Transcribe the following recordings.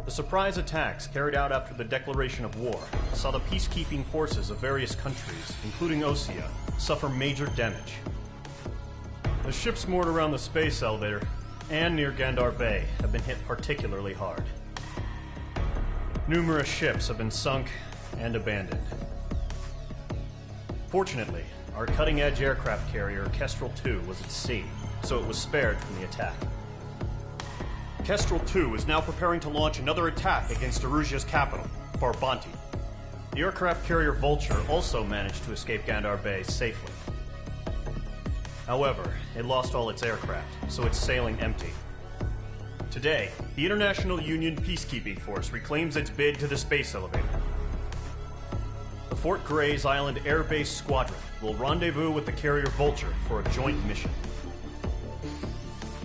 The surprise attacks carried out after the declaration of war saw the peacekeeping forces of various countries, including Osea, suffer major damage. The ships moored around the space elevator and near Gandar Bay have been hit particularly hard. Numerous ships have been sunk and abandoned. Fortunately, our cutting-edge aircraft carrier Kestrel 2 was at sea, so it was spared from the attack. Kestrel 2 is now preparing to launch another attack against Erusia's capital, Farbanti. The aircraft carrier Vulture also managed to escape Gandar Bay safely. However, it lost all its aircraft, so it's sailing empty. Today, the International Union Peacekeeping Force reclaims its bid to the space elevator. The Fort Gray's Island Air Base Squadron will rendezvous with the carrier Vulture for a joint mission.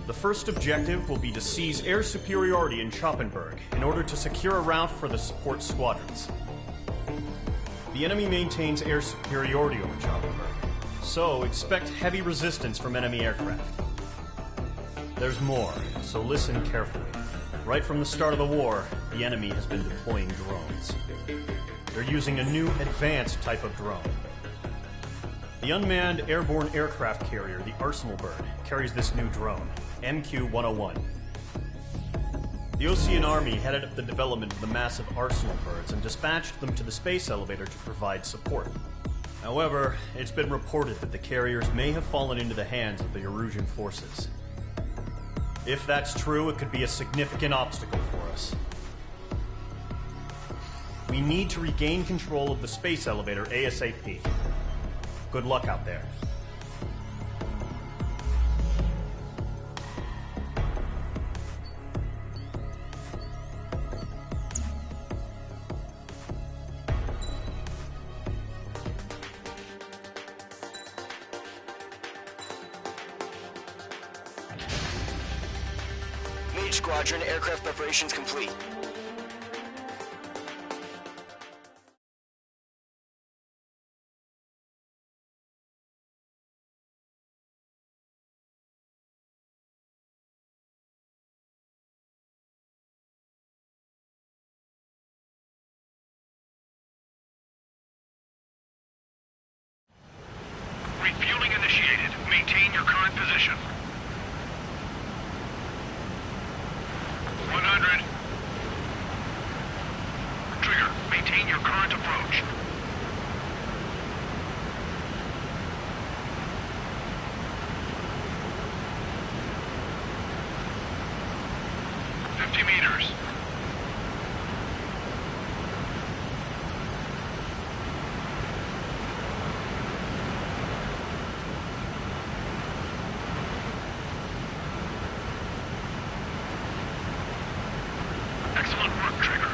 The first objective will be to seize air superiority in Schoppenberg in order to secure a route for the support squadrons. The enemy maintains air superiority over Schoppenberg, so expect heavy resistance from enemy aircraft. There's more, so listen carefully. Right from the start of the war, the enemy has been deploying drones. They're using a new advanced type of drone. The unmanned airborne aircraft carrier, the Arsenal Bird, carries this new drone, MQ-101. The Osean Army headed up the development of the massive Arsenal Birds and dispatched them to the space elevator to provide support. However, it's been reported that the carriers may have fallen into the hands of the Erusian forces. If that's true, it could be a significant obstacle for us. We need to regain control of the space elevator ASAP. Good luck out there. Mage Squadron, aircraft preparations complete. Refueling initiated. Maintain your current position. 100. Trigger, maintain your current approach. 50 meters. Excellent work, Trigger.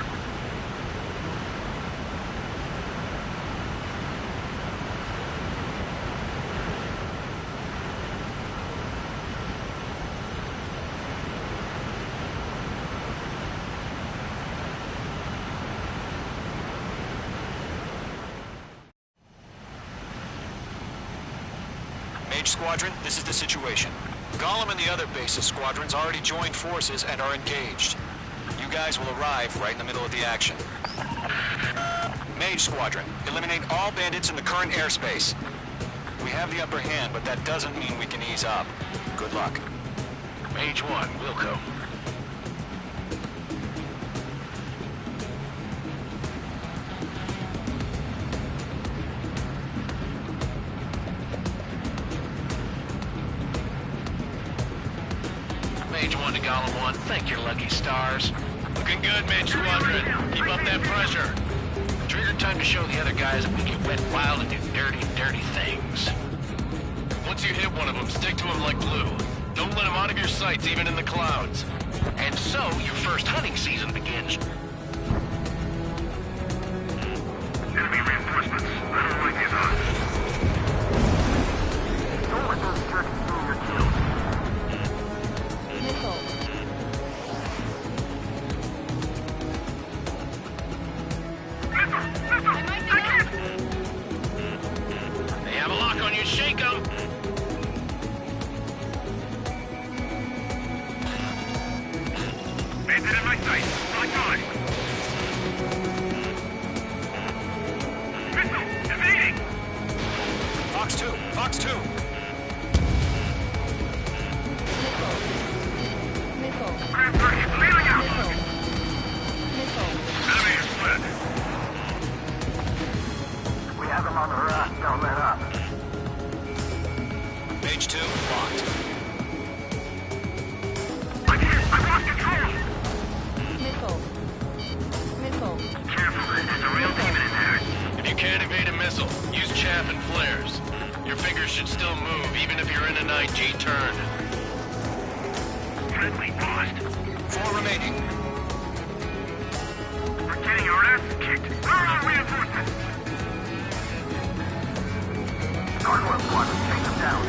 Mage Squadron, this is the situation. Gollum and the other bases squadrons already joined forces and are engaged. You guys will arrive right in the middle of the action. Mage Squadron, eliminate all bandits in the current airspace. We have the upper hand, but that doesn't mean we can ease up. Good luck. Mage 1, Wilco. Mage 1 to Gollum 1, thank your lucky stars. Looking good, Mage Squadron. Keep up that pressure. Trigger time to show the other guys that we get wet wild and do dirty, dirty things. Once you hit one of them, stick to him like glue. Don't let him out of your sights, even in the clouds. And so, your first hunting season begins. Enemy reinforcements. I don't like it, huh? Don't let those jerks steal your kills. They have a lock on you, shake them! Bandit in my sight, lock on! Fox 2! Fox 2! Missile. He's leaving out! Missile. Enemy is split. We have him on the run. Don't let up. Mage 2, locked. I lost control! Missile. Missile. Careful, there's a real demon in there. If you can't evade a missile, use chaff and flares. Your fingers should still move, even if you're in an IG turn. Friendly lost. 4 remaining. We're getting our asses kicked. Where are our reinforcements? Gargoyle squadron, take them down.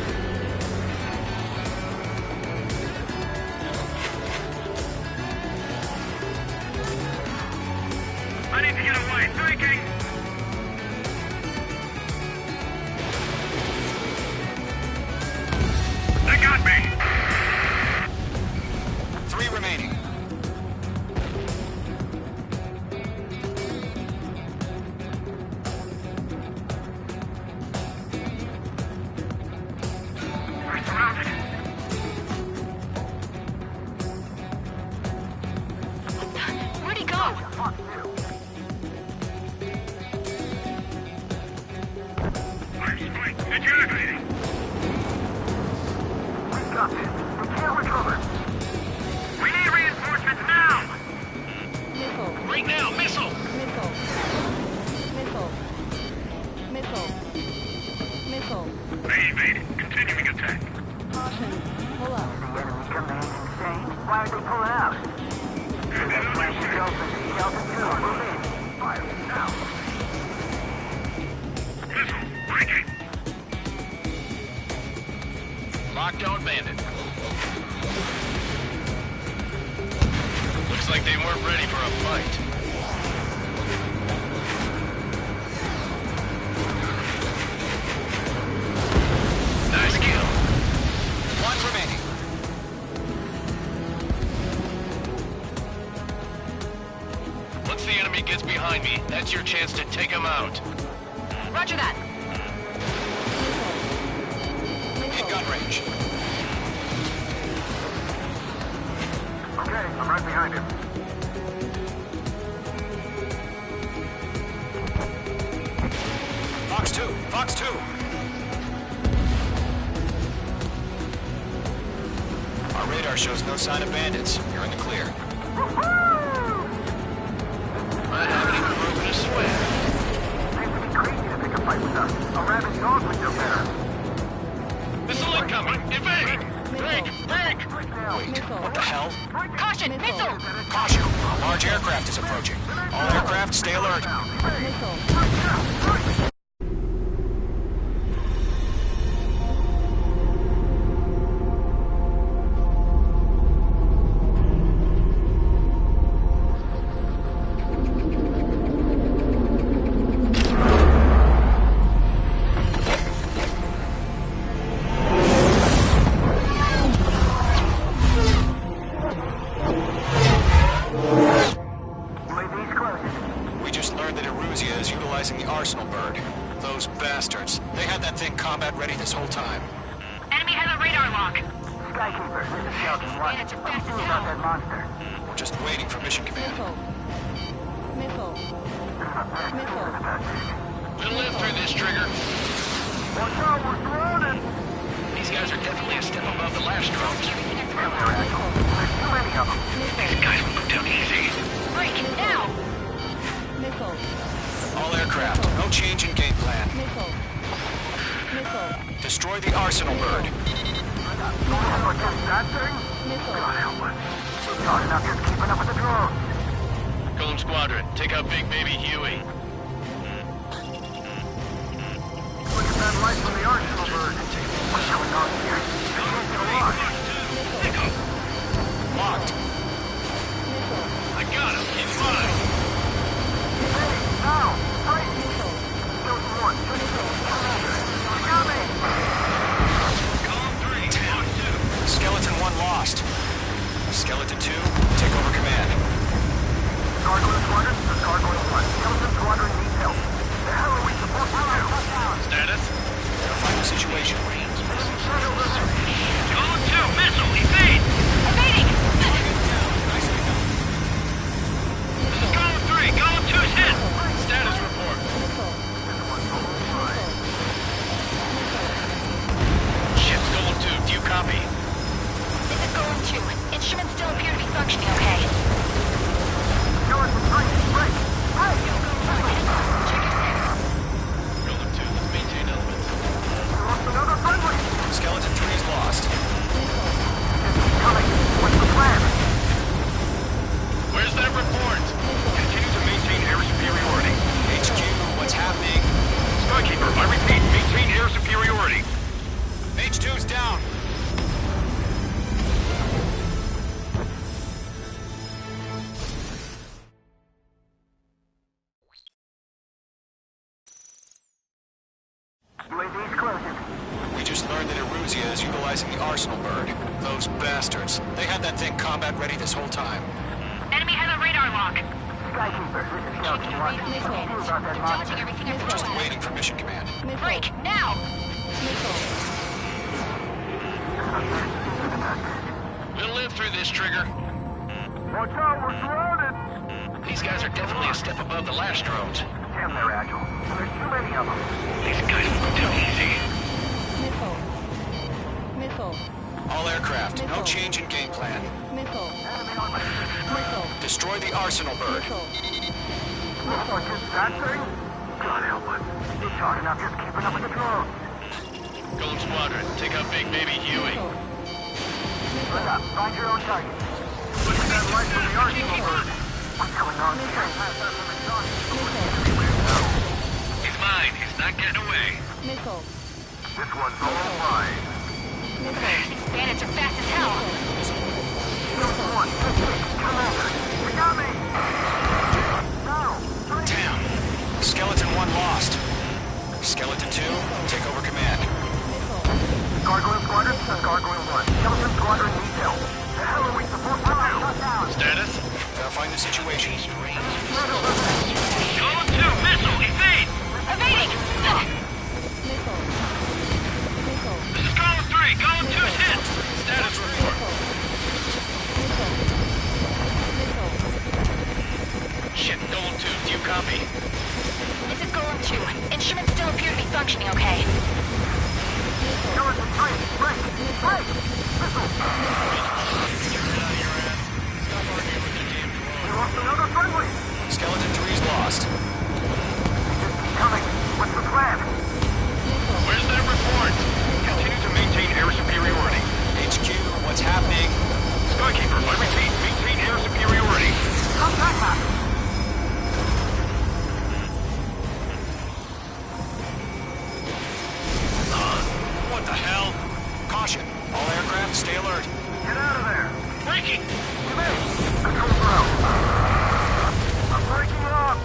I need to get away. Breaking! They got me! 3 remaining. We're surrounded. Where'd he go? Fire strike. Deteriorating. We got this. We can't recover. We need reinforcements now! Missile. Right now, missile! Missile. Missile. Missile. Missile. They evaded. Continuing attack. Caution. Pull up. The enemy command's insane. Why are they pulling out? Delta 2, move in. Fire now. Missile. Breaking. Lockdown bandit. Looks like they weren't ready for a fight. Nice kill. 1 remaining. Once the enemy gets behind me, that's your chance to take him out. Roger that. In gun range. Okay, I'm right behind him. Fox 2, Fox 2! Our radar shows no sign of bandits. You're in the clear. I haven't even broken a sweat. Seems to be crazy to pick a fight with us. A rabid dog would do better. Missile incoming! Evade! Break! Break! Missile. What the hell? Caution. Missile. Caution! A large aircraft is approaching. All aircraft, stay alert. Missile. We just learned that Eruzia is utilizing the arsenal bird. Those bastards. They had that thing combat ready this whole time. Enemy has a radar lock. Skykeeper, this is Shelton 1. Bandits are What do fast you do as about hell. that monster? We're just waiting for mission command. Missile. Missile. We'll live through this, Trigger. Watch out, we're surrounded! These guys are definitely a step above the last drones. There's too many of them. These guys will go down easy. Break now. Missile. All aircraft, no change in game plan. Missile. Missile. Destroy the arsenal bird. What is that thing? Missile. God help us. Not enough just keeping up with the drones. Golem Squadron, take out Big Baby Huey. Look at that light from the arsenal bird. What's going on here? They can't get lost. Locked. Missile. I got him. He's mine. Hey, now! Right! Shelton 1, you got me! Column 3, Fox 2. Skeleton 1 lost. Skeleton 2, take over command. Gargoyle Squadron, this is Gargoyle 1. Skeleton Squadron needs help. The hell are we supposed to do? Status? Gotta find situation. Golem 2, missile, evade! Evading! This is Golem 3, Golem 2's hit! Status report. Missile. Ship's Golem 2, do you copy? This is Golem 2. Instruments still appear to be functioning okay. Skeleton 3, break! Break! Check your six. Golem 2, let's maintain elements. We lost another friendly! Skeleton 3 is lost. Coming! What's the plan? Where's that report? Continue to maintain air superiority. HQ, what's happening? Skykeeper, I repeat, maintain air superiority. Mage 2's down. UAV's closing. We just learned that Eruzia is utilizing the Arsenal bird. Those bastards. They had that thing combat ready this whole time. Enemy has a radar lock. Skykeeper, this is Scout Keeping Squad. your radar What do you do scans. about that They're monster? dodging everything I Just throw at waiting for mission command. Missile. Break, now! Missile. We'll live through this, Trigger. Watch out, we're surrounded! These guys are definitely a step above the last drones. Damn, they're agile. There's too many of them. These guys won't too easy. Missile. Missile. All aircraft, no change in game plan. Missile. Enemy on my Missile. Destroy the Arsenal bird. Missile. What's just that thing? God help us. He's hard enough just keeping up with the drones. Golem Squadron, take out Big Baby Huey. Missile. Split up. Find your own target. Look at that light from the Arsenal bird. What's going on here? He's mine. He's not getting away. Missile. This one's all mine. Missile. These bandits are fast as hell. Skeleton 1, Commander. You got me! No! Damn. Skeleton 1 lost. Skeleton 2, take over command. Missile. Gargoyle Squadron, this is Gargoyle 1. Skeleton Squadron needs help. The hell are we supposed to do? Shut down! Status? Verifying the situation. Golem 2, missile, evade! Evading! Missile. Missile. This is Golem 3, Golem 2's hit! Status report. Missile. Missile. Ship Golem 2, do you copy? This is Golem 2. Instruments still appear to be functioning okay. Skeleton 3, break! Break! Missile! We lost another friendly! Skeleton 3's lost. Coming! What's the plan? Where's that report? Continue to maintain air superiority. HQ, what's happening? Skykeeper, I repeat, maintain air superiority. Come back, Matt! What the hell? Caution. All aircraft, stay alert. Get out of there! Breaking! Come in! Controls are out! I'm breaking up!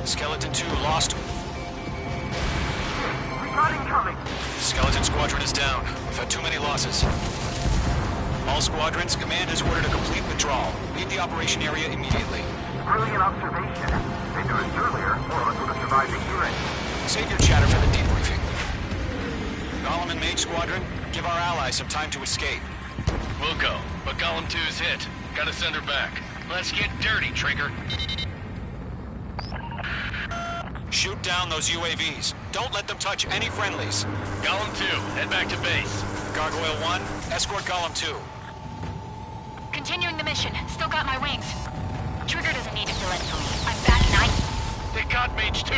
Skeleton 2 lost. We got incoming! Skeleton Squadron is down. We've had too many losses. All squadrons, command has ordered a complete withdrawal. Leave the operation area immediately. Brilliant observation. They knew it earlier, more of us would have survived the hearing. Save your chatter for the debriefing. Golem and Mage Squadron, give our allies some time to escape. We'll go, but Golem 2's hit. Gotta send her back. Let's get dirty, Trigger. Shoot down those UAVs. Don't let them touch any friendlies. Golem 2, head back to base. Gargoyle 1, escort Golem 2. Continuing the mission. Still got my wings. Trigger doesn't need to fill in for me. I'm back and They got Mage 2.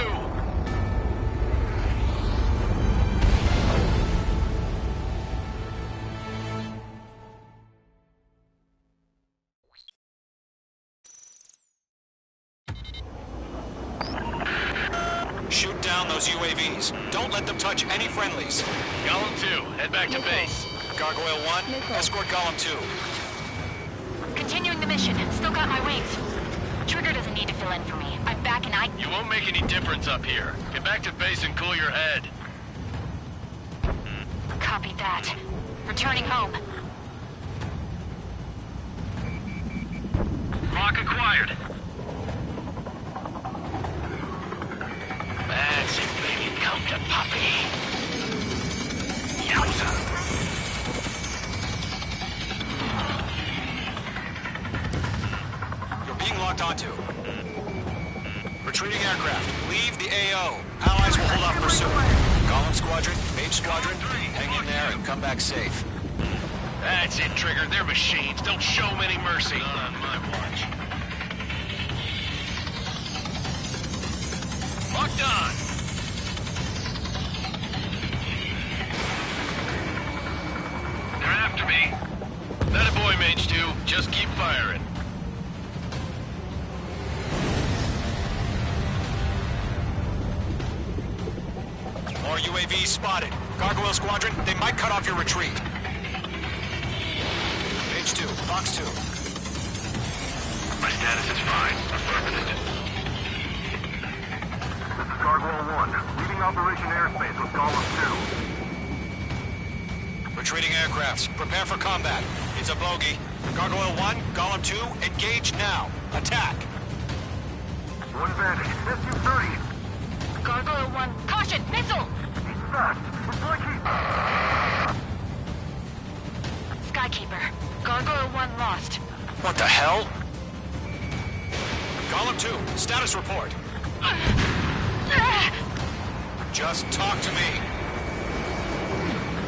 Shoot down those UAVs. Don't let them touch any friendlies. Golem 2, head back to base. Gargoyle 1, escort Golem 2. Continuing the mission. Still got my wings. Trigger doesn't need to fill in for me. I'm back and You won't make any difference up here. Get back to base and cool your head. Copy that. Returning home. Lock acquired. That's it, baby. Come to Poppy. Yowza! You're being locked onto. Retreating aircraft. Leave the AO. Allies will hold off pursuit. Golem Squadron, Mage Squadron, hang in there and come back safe. That's it, Trigger. They're machines. Don't show them any mercy. Not on my watch. Locked on. They're after me. That a boy, Mage 2. Just keep firing. More UAVs spotted. Gargoyle Squadron, they might cut off your retreat. Mage 2, Fox 2. My status is fine. Affirmative. This is Gargoyle 1, leaving Operation Airspace with Golem 2. Retreating aircrafts, prepare for combat. It's a bogey. Gargoyle 1, Golem 2, engage now. Attack. One Vantage, SU-30. Gargoyle 1, caution, missile! He's fast. It's like he... Skykeeper, Gargoyle 1 lost. What the hell? Golem 2, status report. Just talk to me.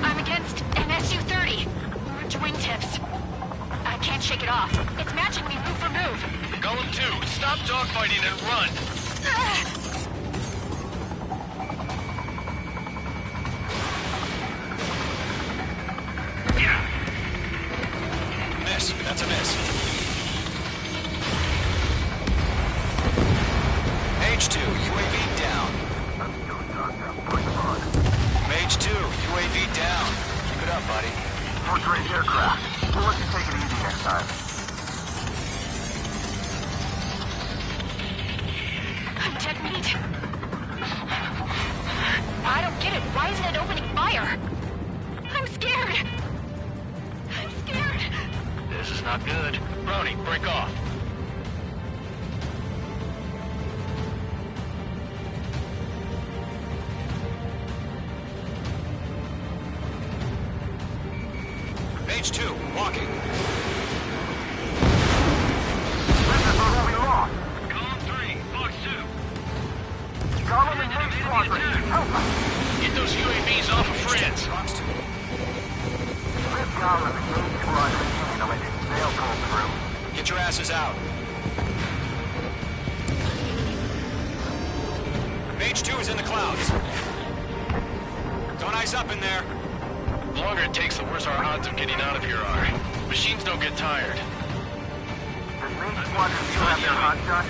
I'm against an SU-30. Orange wingtips. I can't shake it off. It's matching me move for move. Golem 2, stop dogfighting and run. Miss, that's a miss. Mage 2, UAV down. Mage 2, UAV down. Keep it up, buddy. Short-range aircraft. We'll let you take it easy next time. I'm dead meat. I don't get it. Why isn't it opening fire? I'm scared. I'm scared. This is not good. Brownie, break off. Mage 2, walking. This is what we lost. Golem 3, Fox 2. Golem and Mage Squadron, help us. Get those UAVs off of France. Fox 2. This Golem and Mage Squadron can't let its sail pull through. Get your asses out. Mage 2 is in the clouds. Don't ice up in there. The longer it takes, the worse our odds of getting out of here are. Machines don't get tired. Does Mage Squadron still have their hot shot?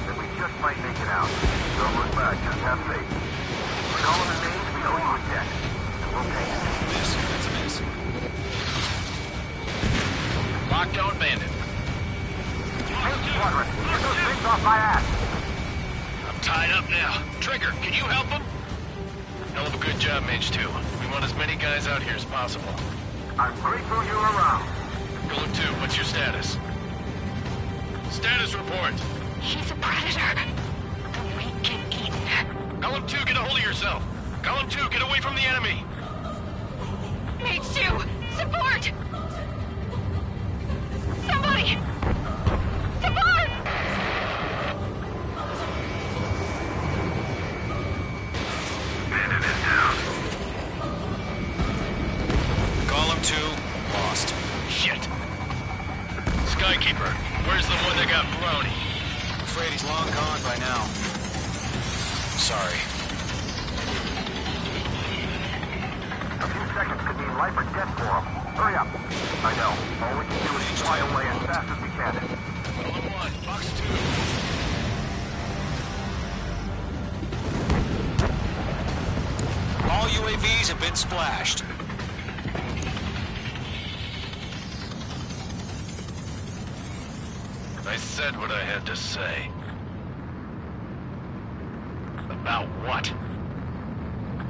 Then we just might make it out. Don't look back, just have faith. Golem and Mage, we owe you a debt. And we'll pay it. Miss, that's a miss. Lockdown bandit. Mage Squadron, get those things off my ass. I'm tied up now. Trigger, can you help him? Hell of a good job, Mage 2. We want as many guys out here as possible. I'm grateful you're around. Golem 2, what's your status? Status report. He's a predator. The weak get eaten. Golem 2, get a hold of yourself. Golem 2, get away from the enemy. Mage 2, support! Somebody! Support! Bandit is down. Golem 2, lost. Shit. Skykeeper, where's the one that got Brownie? I'm afraid he's long gone by now. Sorry. A few seconds could mean life or death for him. Hurry up. I know. All we can do is fly away as fast as we can. Golem 1, Fox 2. All UAVs have been splashed. I said what I had to say. About what?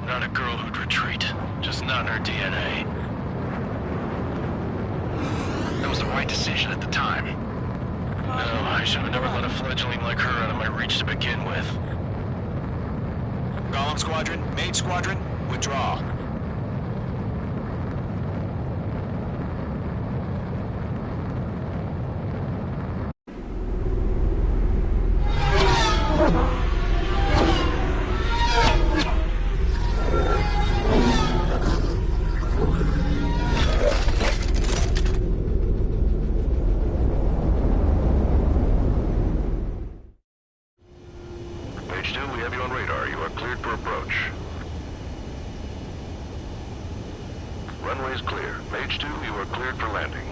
Not a girl who'd retreat. Just not in her DNA. That was the right decision at the time. No, I should have never let a fledgling like her out of my reach to begin with. Golem Squadron, Mage Squadron, withdraw. Runway's clear. Mage 2, you are cleared for landing.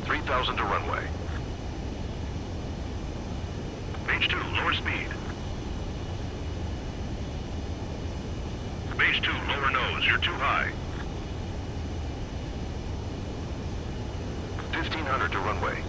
3,000 to runway. Mage 2, lower speed. Mage 2, lower nose. You're too high. 1,500 to runway.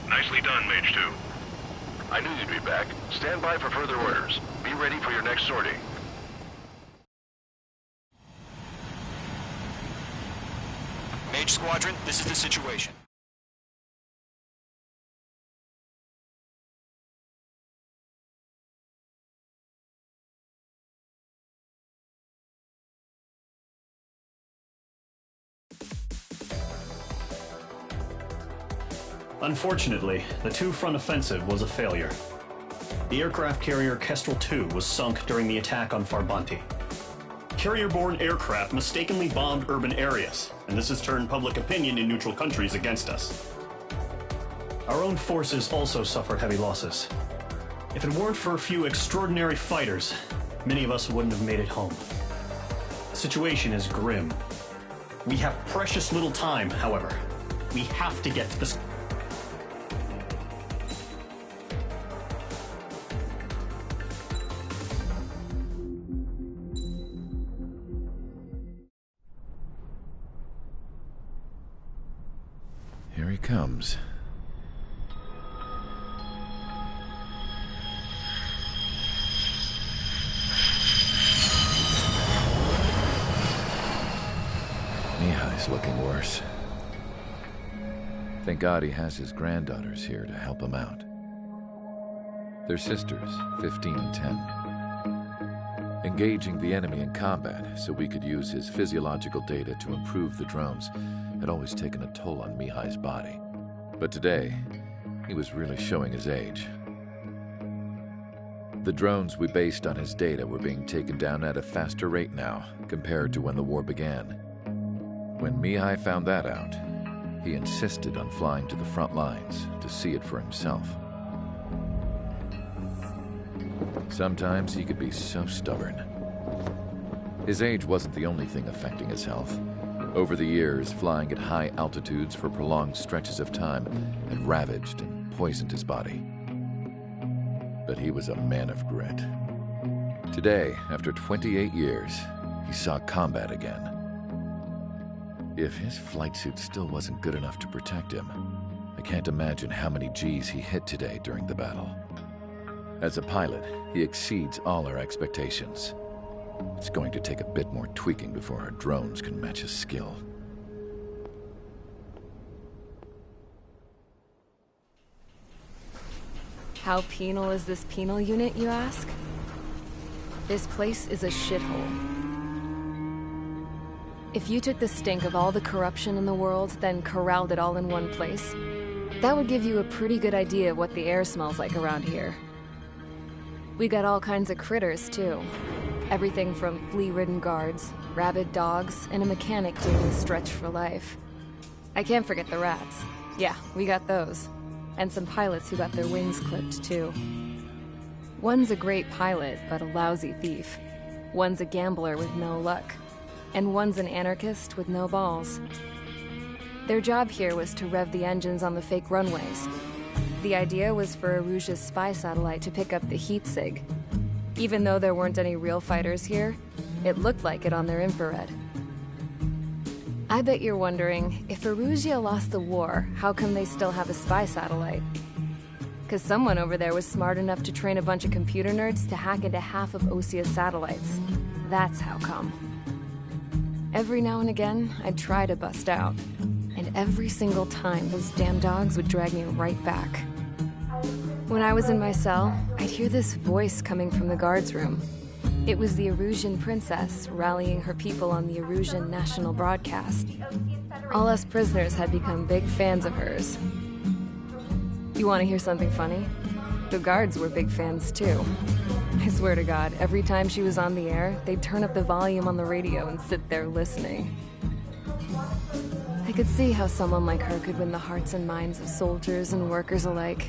Nicely done, Mage 2. I knew you'd be back. Stand by for further orders. Be ready for your next sortie. Mage Squadron, this is the situation. Unfortunately, the two-front offensive was a failure. The aircraft carrier Kestrel II was sunk during the attack on Farbanti. Carrier-borne aircraft mistakenly bombed urban areas, and this has turned public opinion in neutral countries against us. Our own forces also suffered heavy losses. If it weren't for a few extraordinary fighters, many of us wouldn't have made it home. The situation is grim. We have precious little time, however. We have to get to the... Here he comes. Mihai's looking worse. Thank God he has his granddaughters here to help him out. They're sisters, 15 and 10. Engaging the enemy in combat so we could use his physiological data to improve the drones had always taken a toll on Mihai's body. But today, he was really showing his age. The drones we based on his data were being taken down at a faster rate now compared to when the war began. When Mihai found that out, he insisted on flying to the front lines to see it for himself. Sometimes he could be so stubborn. His age wasn't the only thing affecting his health. Over the years, flying at high altitudes for prolonged stretches of time had ravaged and poisoned his body. But he was a man of grit. Today, after 28 years, he saw combat again. If his flight suit still wasn't good enough to protect him, I can't imagine how many Gs he hit today during the battle. As a pilot, he exceeds all our expectations. It's going to take a bit more tweaking before our drones can match his skill. How penal is this penal unit, you ask? This place is a shithole. If you took the stink of all the corruption in the world, then corralled it all in one place, that would give you a pretty good idea of what the air smells like around here. We got all kinds of critters, too. Everything from flea-ridden guards, rabid dogs, and a mechanic doing the stretch for life. I can't forget the rats. Yeah, we got those. And some pilots who got their wings clipped, too. One's a great pilot, but a lousy thief. One's a gambler with no luck. And one's an anarchist with no balls. Their job here was to rev the engines on the fake runways. The idea was for Aruja's spy satellite to pick up the heat sig. Even though there weren't any real fighters here, it looked like it on their infrared. I bet you're wondering, if Aruja lost the war, how come they still have a spy satellite? 'Cause someone over there was smart enough to train a bunch of computer nerds to hack into half of Osia's satellites. That's how come. Every now and again, I'd try to bust out. And every single time, those damn dogs would drag me right back. When I was in my cell, I'd hear this voice coming from the guards room. It was the Erusian princess rallying her people on the Erusian national broadcast. All us prisoners had become big fans of hers. You want to hear something funny? The guards were big fans too. I swear to God, every time she was on the air, they'd turn up the volume on the radio and sit there listening. I could see how someone like her could win the hearts and minds of soldiers and workers alike.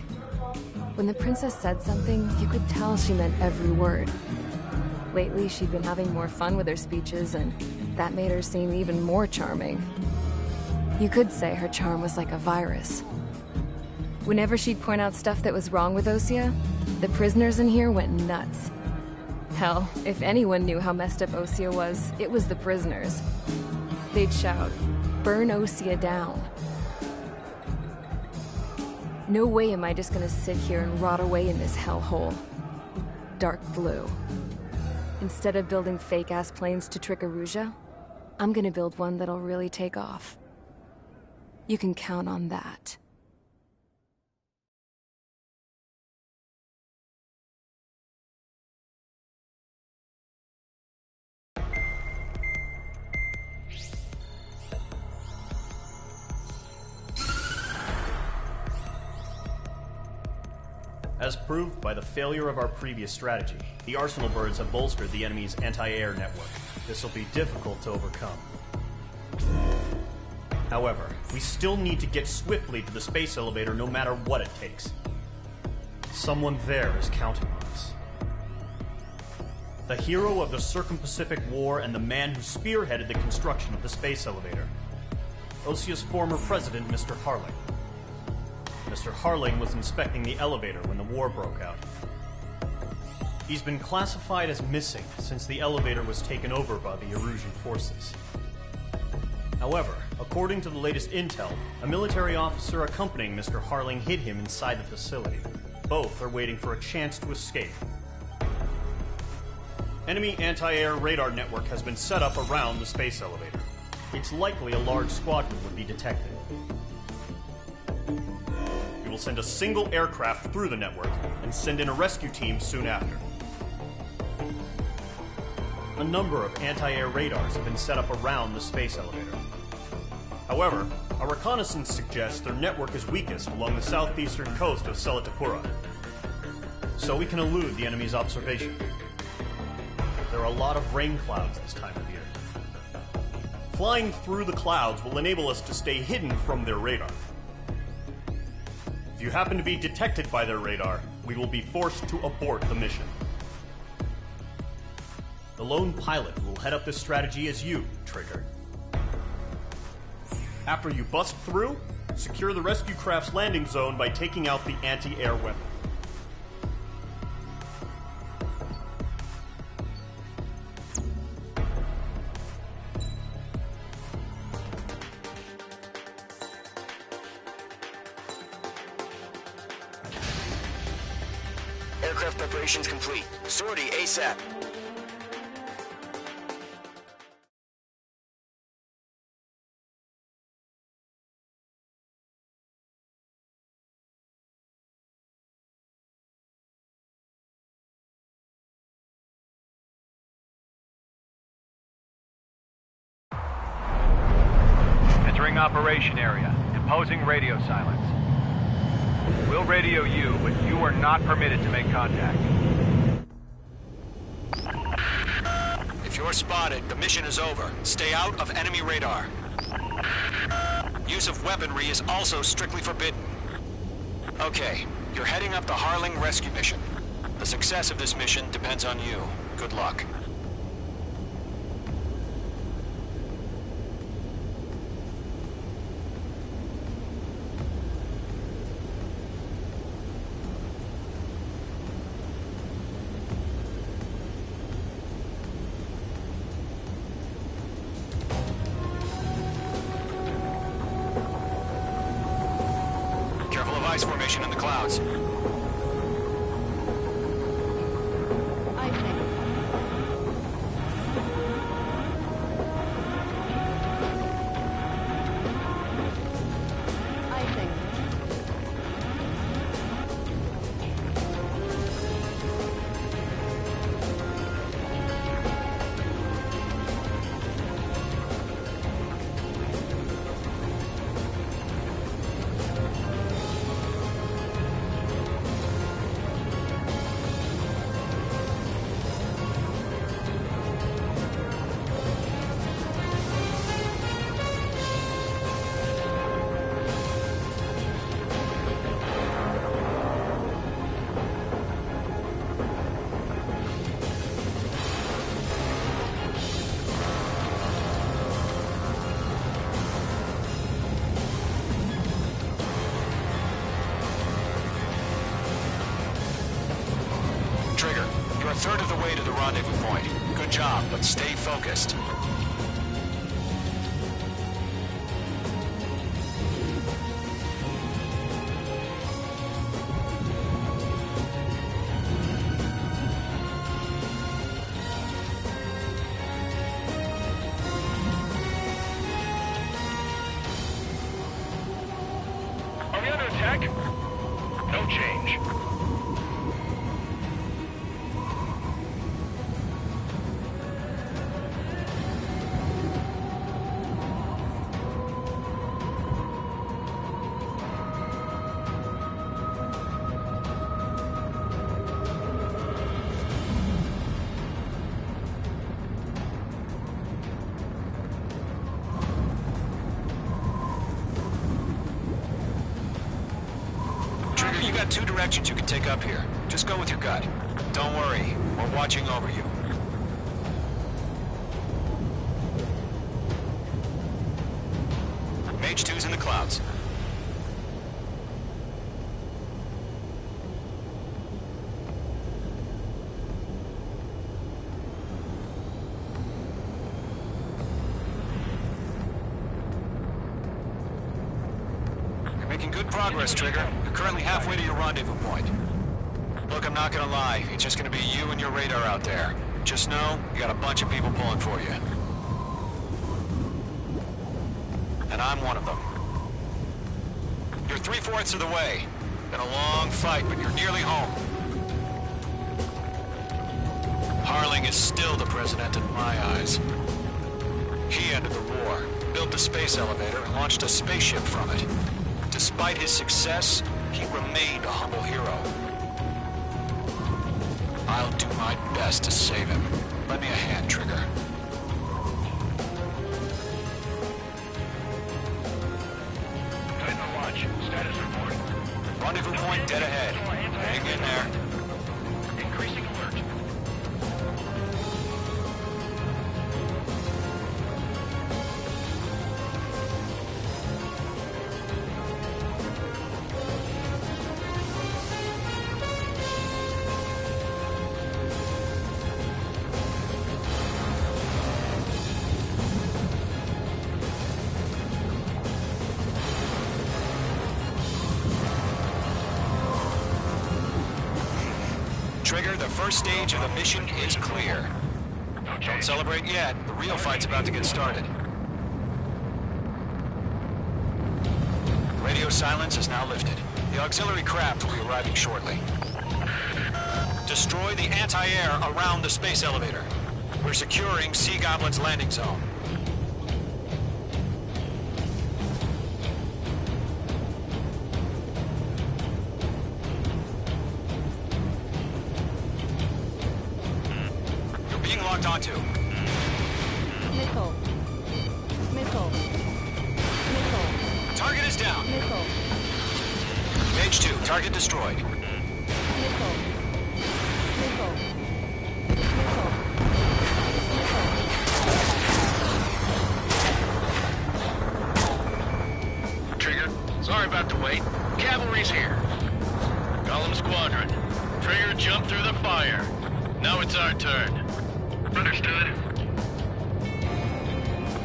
When the princess said something, you could tell she meant every word. Lately, she'd been having more fun with her speeches, and that made her seem even more charming. You could say her charm was like a virus. Whenever she'd point out stuff that was wrong with Osea, the prisoners in here went nuts. Hell, if anyone knew how messed up Osea was, it was the prisoners. They'd shout, "Burn Osea down." No way am I just gonna sit here and rot away in this hellhole. Dark blue. Instead of building fake-ass planes to trick Erusia, I'm gonna build one that'll really take off. You can count on that. As proved by the failure of our previous strategy, the Arsenal birds have bolstered the enemy's anti-air network. This will be difficult to overcome. However, we still need to get swiftly to the space elevator no matter what it takes. Someone there is counting on us. The hero of the Circum-Pacific War and the man who spearheaded the construction of the space elevator. Osea's former president, Mr. Harling. Mr. Harling was inspecting the elevator when the war broke out. He's been classified as missing since the elevator was taken over by the Erusian forces. However, according to the latest intel, a military officer accompanying Mr. Harling hid him inside the facility. Both are waiting for a chance to escape. Enemy anti-air radar network has been set up around the space elevator. It's likely a large squadron would be detected. We will send a single aircraft through the network and send in a rescue team soon after. A number of anti-air radars have been set up around the space elevator. However, our reconnaissance suggests their network is weakest along the southeastern coast of Selatapura, so we can elude the enemy's observation. There are a lot of rain clouds this time of year. Flying through the clouds will enable us to stay hidden from their radar. If you happen to be detected by their radar, we will be forced to abort the mission. The lone pilot who will head up this strategy is you, Trigger. After you bust through, secure the rescue craft's landing zone by taking out the anti-air weapon. Aircraft preparations complete. Sortie ASAP. Entering operation area. Imposing radio silence. We'll radio you, but you are not permitted to make contact. If you're spotted, the mission is over. Stay out of enemy radar. Use of weaponry is also strictly forbidden. Okay, you're heading up the Harling rescue mission. The success of this mission depends on you. Good luck. Ice formation in the clouds. You're a third of the way to the rendezvous point. Good job, but stay focused. Are we under attack? No change. Trigger, you got two directions you can take up here. Just go with your gut. Don't worry, we're watching over you. Mage 2's in the clouds. You're making good progress, Trigger. You're currently halfway to your rendezvous point. Look, I'm not gonna lie. It's just gonna be you and your radar out there. Just know, you got a bunch of people pulling for you. And I'm one of them. You're 3/4 of the way. Been a long fight, but you're nearly home. Harling is still the president in my eyes. He ended the war, built the space elevator, and launched a spaceship from it. Despite his success, he remained a humble hero. I'll do my best to save him. Lend me a hand, Trigger. Titan Watch, status report. Rendezvous point dead ahead. Hang in there. Increasing alert. Trigger, the first stage of the mission is clear. Don't celebrate yet. The real fight's about to get started. Radio silence is now lifted. The auxiliary craft will be arriving shortly. Destroy the anti-air around the space elevator. We're securing Sea Goblin's landing zone. You're being locked onto. Missile. Missile. Missile. Target is down. Missile. Mage 2, target destroyed. Missile. Missile. Trigger, sorry about the wait. Cavalry's here. Golem Squadron. Trigger jumped through the fire. Now it's our turn. Understood.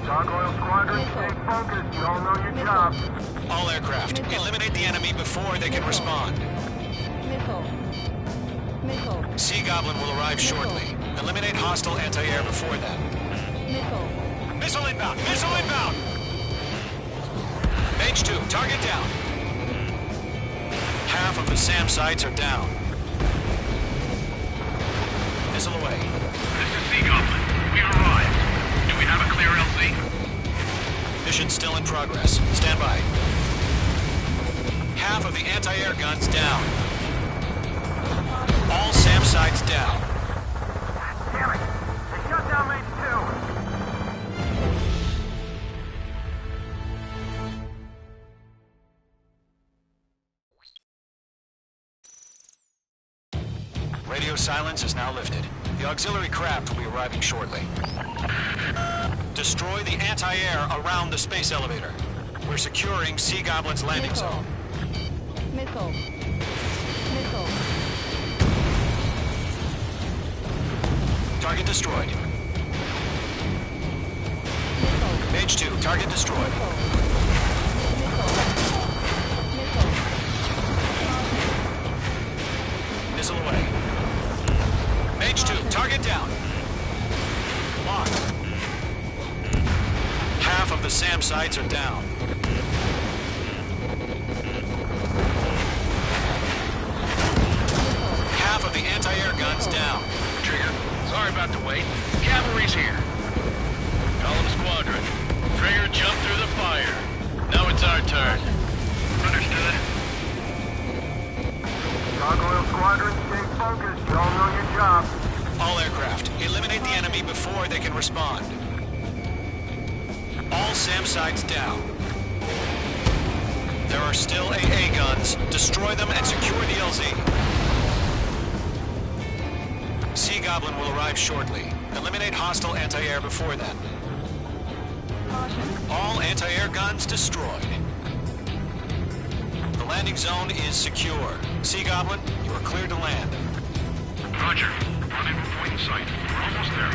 Gargoyle Squadron, stay focused. You all know your job. All aircraft, eliminate the enemy before they can respond. Missile. Missile. Sea Goblin will arrive shortly. Eliminate hostile anti-air before then. Missile. Missile inbound! Missile inbound! Mage 2, target down. Half of the SAM sites are down. Missile away. This is Sea Goblin. We arrived. Do we have a clear LZ? Mission still in progress. Stand by. Half of the anti-air guns down. All SAM sites down. Damn it! They shut down Mage 2. Radio silence is now lifted. The auxiliary craft will be arriving shortly. Destroy the anti-air around the space elevator. We're securing Sea Goblin's landing Missile. zone. Missile. Missile. target destroyed. Missile. Mage 2, target destroyed. Missile. Missile away. Mage 2, target down. Locked. Half of the SAM sites are down. Half of the anti-air guns down. Trigger, sorry about the wait. Cavalry's here. Column Squadron. Trigger, jump through the fire. Now it's our turn. Understood. Gargoyle Squadron, stay focused. Y'all know your job. All aircraft, eliminate the enemy before they can respond. All SAM sites down. There are still AA guns. Destroy them and secure the LZ. Sea Goblin will arrive shortly. Eliminate hostile anti-air before then. All anti-air guns destroyed. The landing zone is secure. Sea Goblin, you are clear to land. Roger. Rendezvous point in sight. We're almost there.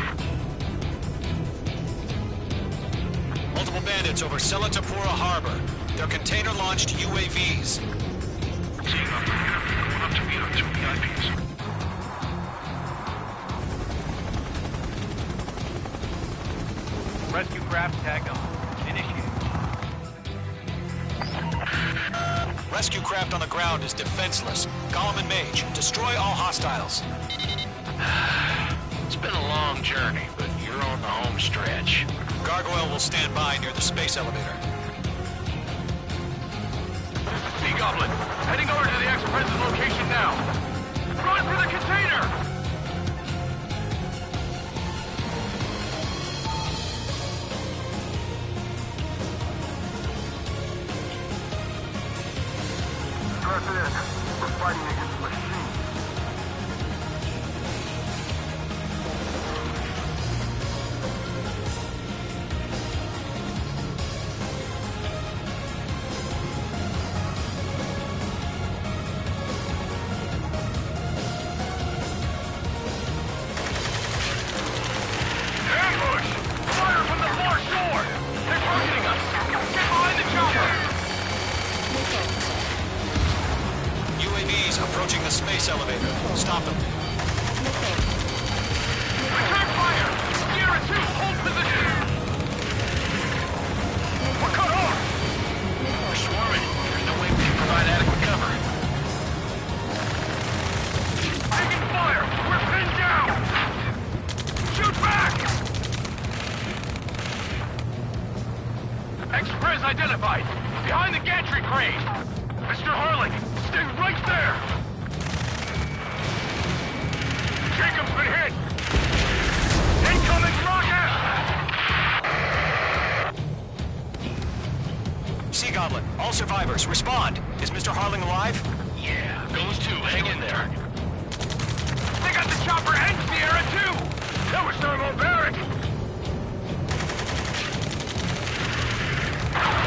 Multiple bandits over Selatapura Harbor. They're container-launched UAVs. Seeing up, going up to meet our 2 VIPs. Rescue craft tagged on. Initiate. Rescue craft on the ground is defenseless. Gollum and Mage, destroy all hostiles. It's been a long journey, but you're on the home stretch. Gargoyle will stand by near the space elevator. Sea Goblin, heading over to the ex-president's location now. Run for the container! Stress it in. We're fighting against machines. Ambush! Fire from the far shore! They're targeting us! Get behind the chopper! UAVs approaching the space elevator. Stop them. Return fire! Sierra 2, hold position! We're cut off! We're swarming. There's no way we can provide adequate cover. Taking fire! We're pinned down! Shoot back! Express identified! Behind the gantry crane! Mr. Harling, stay right there! Jacob's been hit! Incoming rocket! Sea Goblin, all survivors, respond. Is Mr. Harling alive? Yeah, those two, hang in there. They got the chopper and Sierra too! That was thermobaric!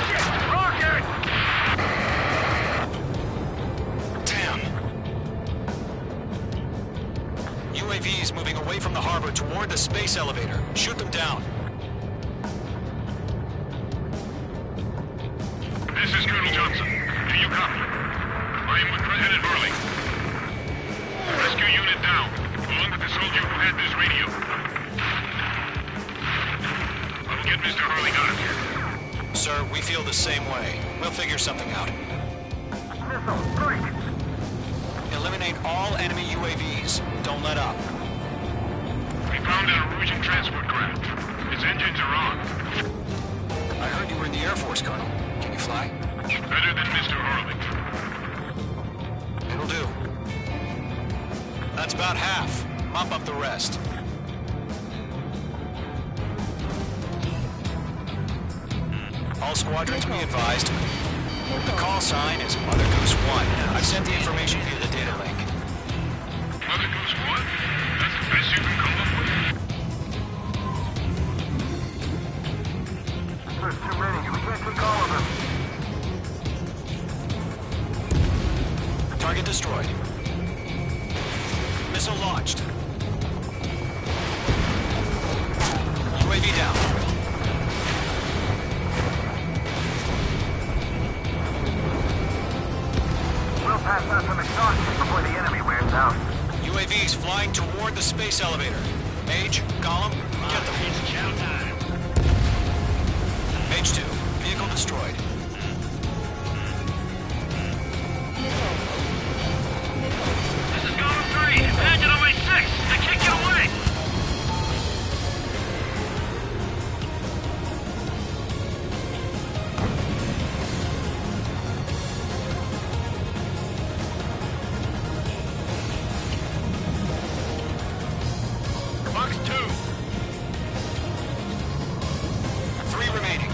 Shit! Rocket! Damn. UAVs moving away from the harbor toward the space elevator. Shoot them down. This is Colonel Johnson. Do you copy? I am with President Hurley. Rescue unit down, along with the soldier who had this radio. I'll get Mr. Hurley out of here. Sir, we feel the same way. We'll figure something out. Missile, break! Eliminate all enemy UAVs. Don't let up. We found an Norwegian transport craft. Its engines are on. I heard you were in the Air Force, Colonel. Can you fly? Better than Mr. Hurley. It'll do. That's about half. Mop up the rest. All squadrons be advised. The call sign is Mother Goose 1. I've sent the information via the data link. Mother Goose 1? That's the best you can come up with? There's too many. We can't take all of them. Target destroyed. Missile launched. UAV down. We'll pass out some exhaust before the enemy wears out. UAVs flying toward the space elevator. Mage, Gollum, get them. It's chow time. Mage 2, vehicle destroyed. Missile. Missile. This is Gollum 3. Imagine on my 6. I can't get away. Box 2. 3 remaining.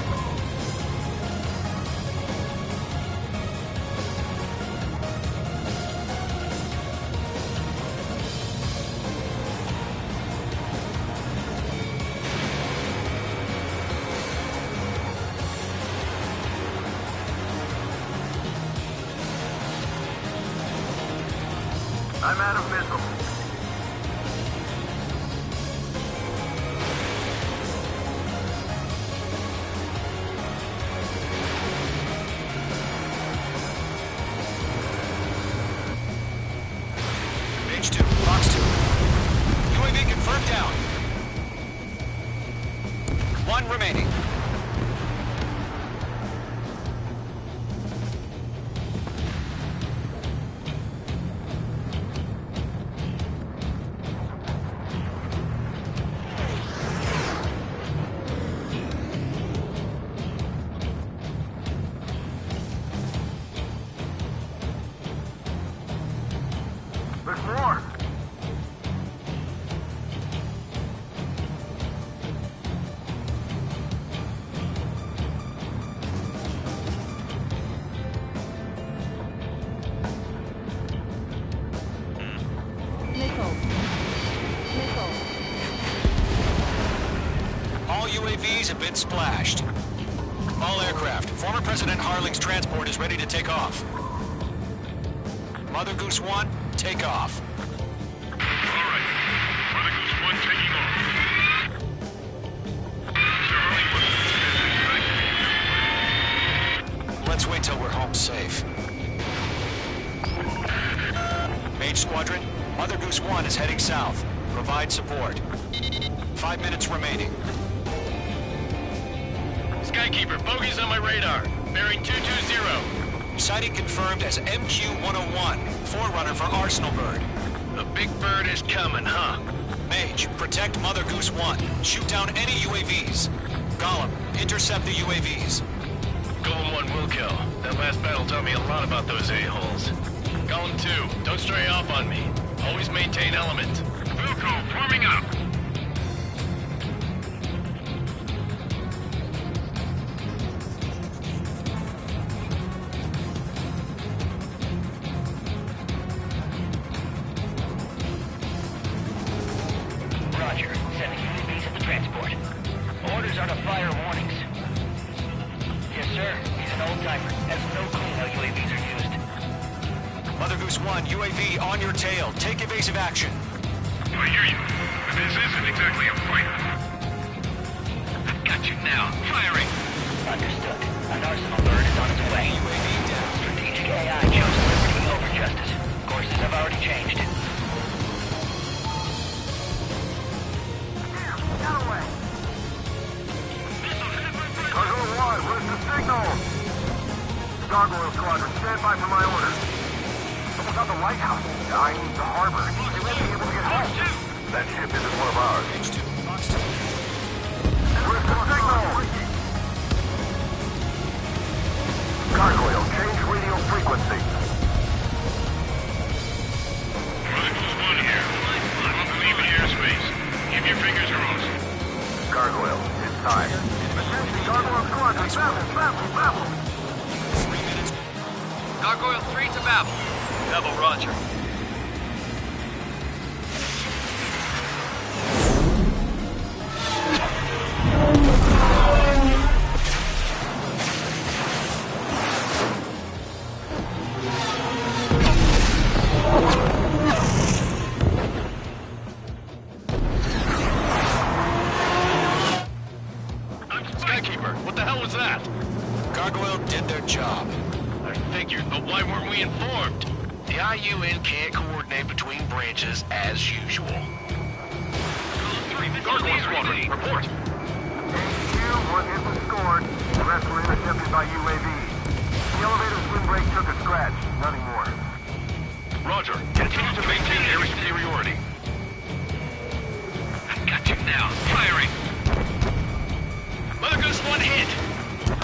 I'm out of missiles. Mage 2, box 2. UAV confirmed down. 1 remaining. There's more. Missile. Missile. All UAVs have been splashed. All aircraft. Former President Harling's transport is ready to take off. Mother Goose 1, take off. All right. Mother Goose 1 taking off. Mr. Harley, what's Let's wait till we're home safe. Mage Squadron, Mother Goose 1 is heading south. Provide support. 5 minutes remaining. Skykeeper, bogey's on my radar. Bearing 220. Sighting confirmed as MQ-101, forerunner for Arsenal Bird. The big bird is coming, huh? Mage, protect Mother Goose 1. Shoot down any UAVs. Gollum, intercept the UAVs. Golem 1 will kill. That last battle taught me a lot about those a-holes. Golem 2, don't stray off on me. Always maintain element. Wilco, forming up. Roger. Sending UAVs at the transport. Orders are to fire warnings. Yes, sir. He's an old-timer. Has no clue how UAVs are used. Mother Goose 1, UAV on your tail. Take evasive action. I hear you. But this isn't exactly a fight. I've got you now. Firing. Understood. An Arsenal bird is on its way. UAV down. Strategic AI chose liberty over justice. Courses have already changed. Get away. Cargo 1, where's the signal? Gargoyle Squadron, stand by for my orders. Someone's on the lighthouse. I need the harbor. They won't be able to get home. That ship isn't one of ours. Mage 2, box 2. Where's the signal? Gargoyle, change radio frequency. Mother Goose 1 here. Don't believe in airspace. Keep your fingers crossed. Gargoyle, it's time. Attention, Gargoyle Squadron, babble. 3 minutes. Gargoyle 3 to Babel. Babel, roger. UN can't coordinate between branches as usual. Gargoyle Squadron, report. HQ, one hit was scored. The rest were intercepted by UAVs. The elevator's windbreak took a scratch. Nothing more. Roger. Continue to maintain air superiority. I got you now. Firing. Mother Goose 1 hit.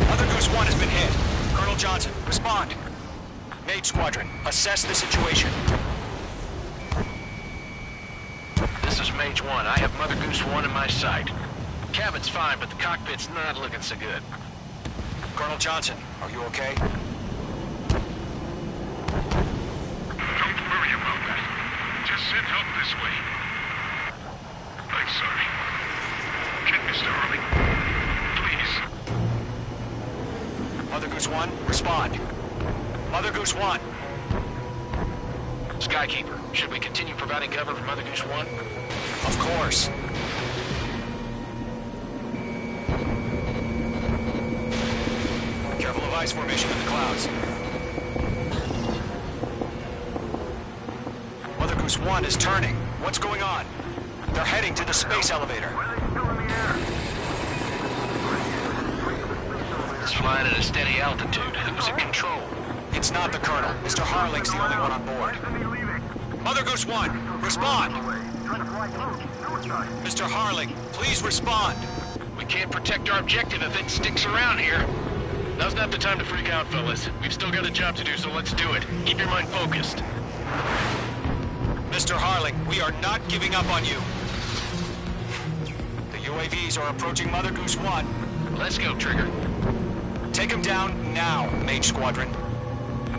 Mother Goose 1 has been hit. Colonel Johnson, respond. Mage Squadron, assess the situation. This is Mage 1. I have Mother Goose 1 in my sight. Cabin's fine, but the cockpit's not looking so good. Colonel Johnson, are you okay? Don't worry about that. Just send help this way. I'm sorry. Get Mr. Hurley. Please. Mother Goose 1, respond. Mother Goose 1. Skykeeper, should we continue providing cover for Mother Goose 1? Of course. Careful of ice formation in the clouds. Mother Goose 1 is turning. What's going on? They're heading to the space elevator. It's flying at a steady altitude. Who's in control? It's not the Colonel. Mr. Harling's the only one on board. Mother Goose 1, respond! Mr. Harling, please respond! We can't protect our objective if it sticks around here. Now's not the time to freak out, fellas. We've still got a job to do, so let's do it. Keep your mind focused. Mr. Harling, we are not giving up on you. The UAVs are approaching Mother Goose 1. Let's go, Trigger. Take him down now, Mage Squadron.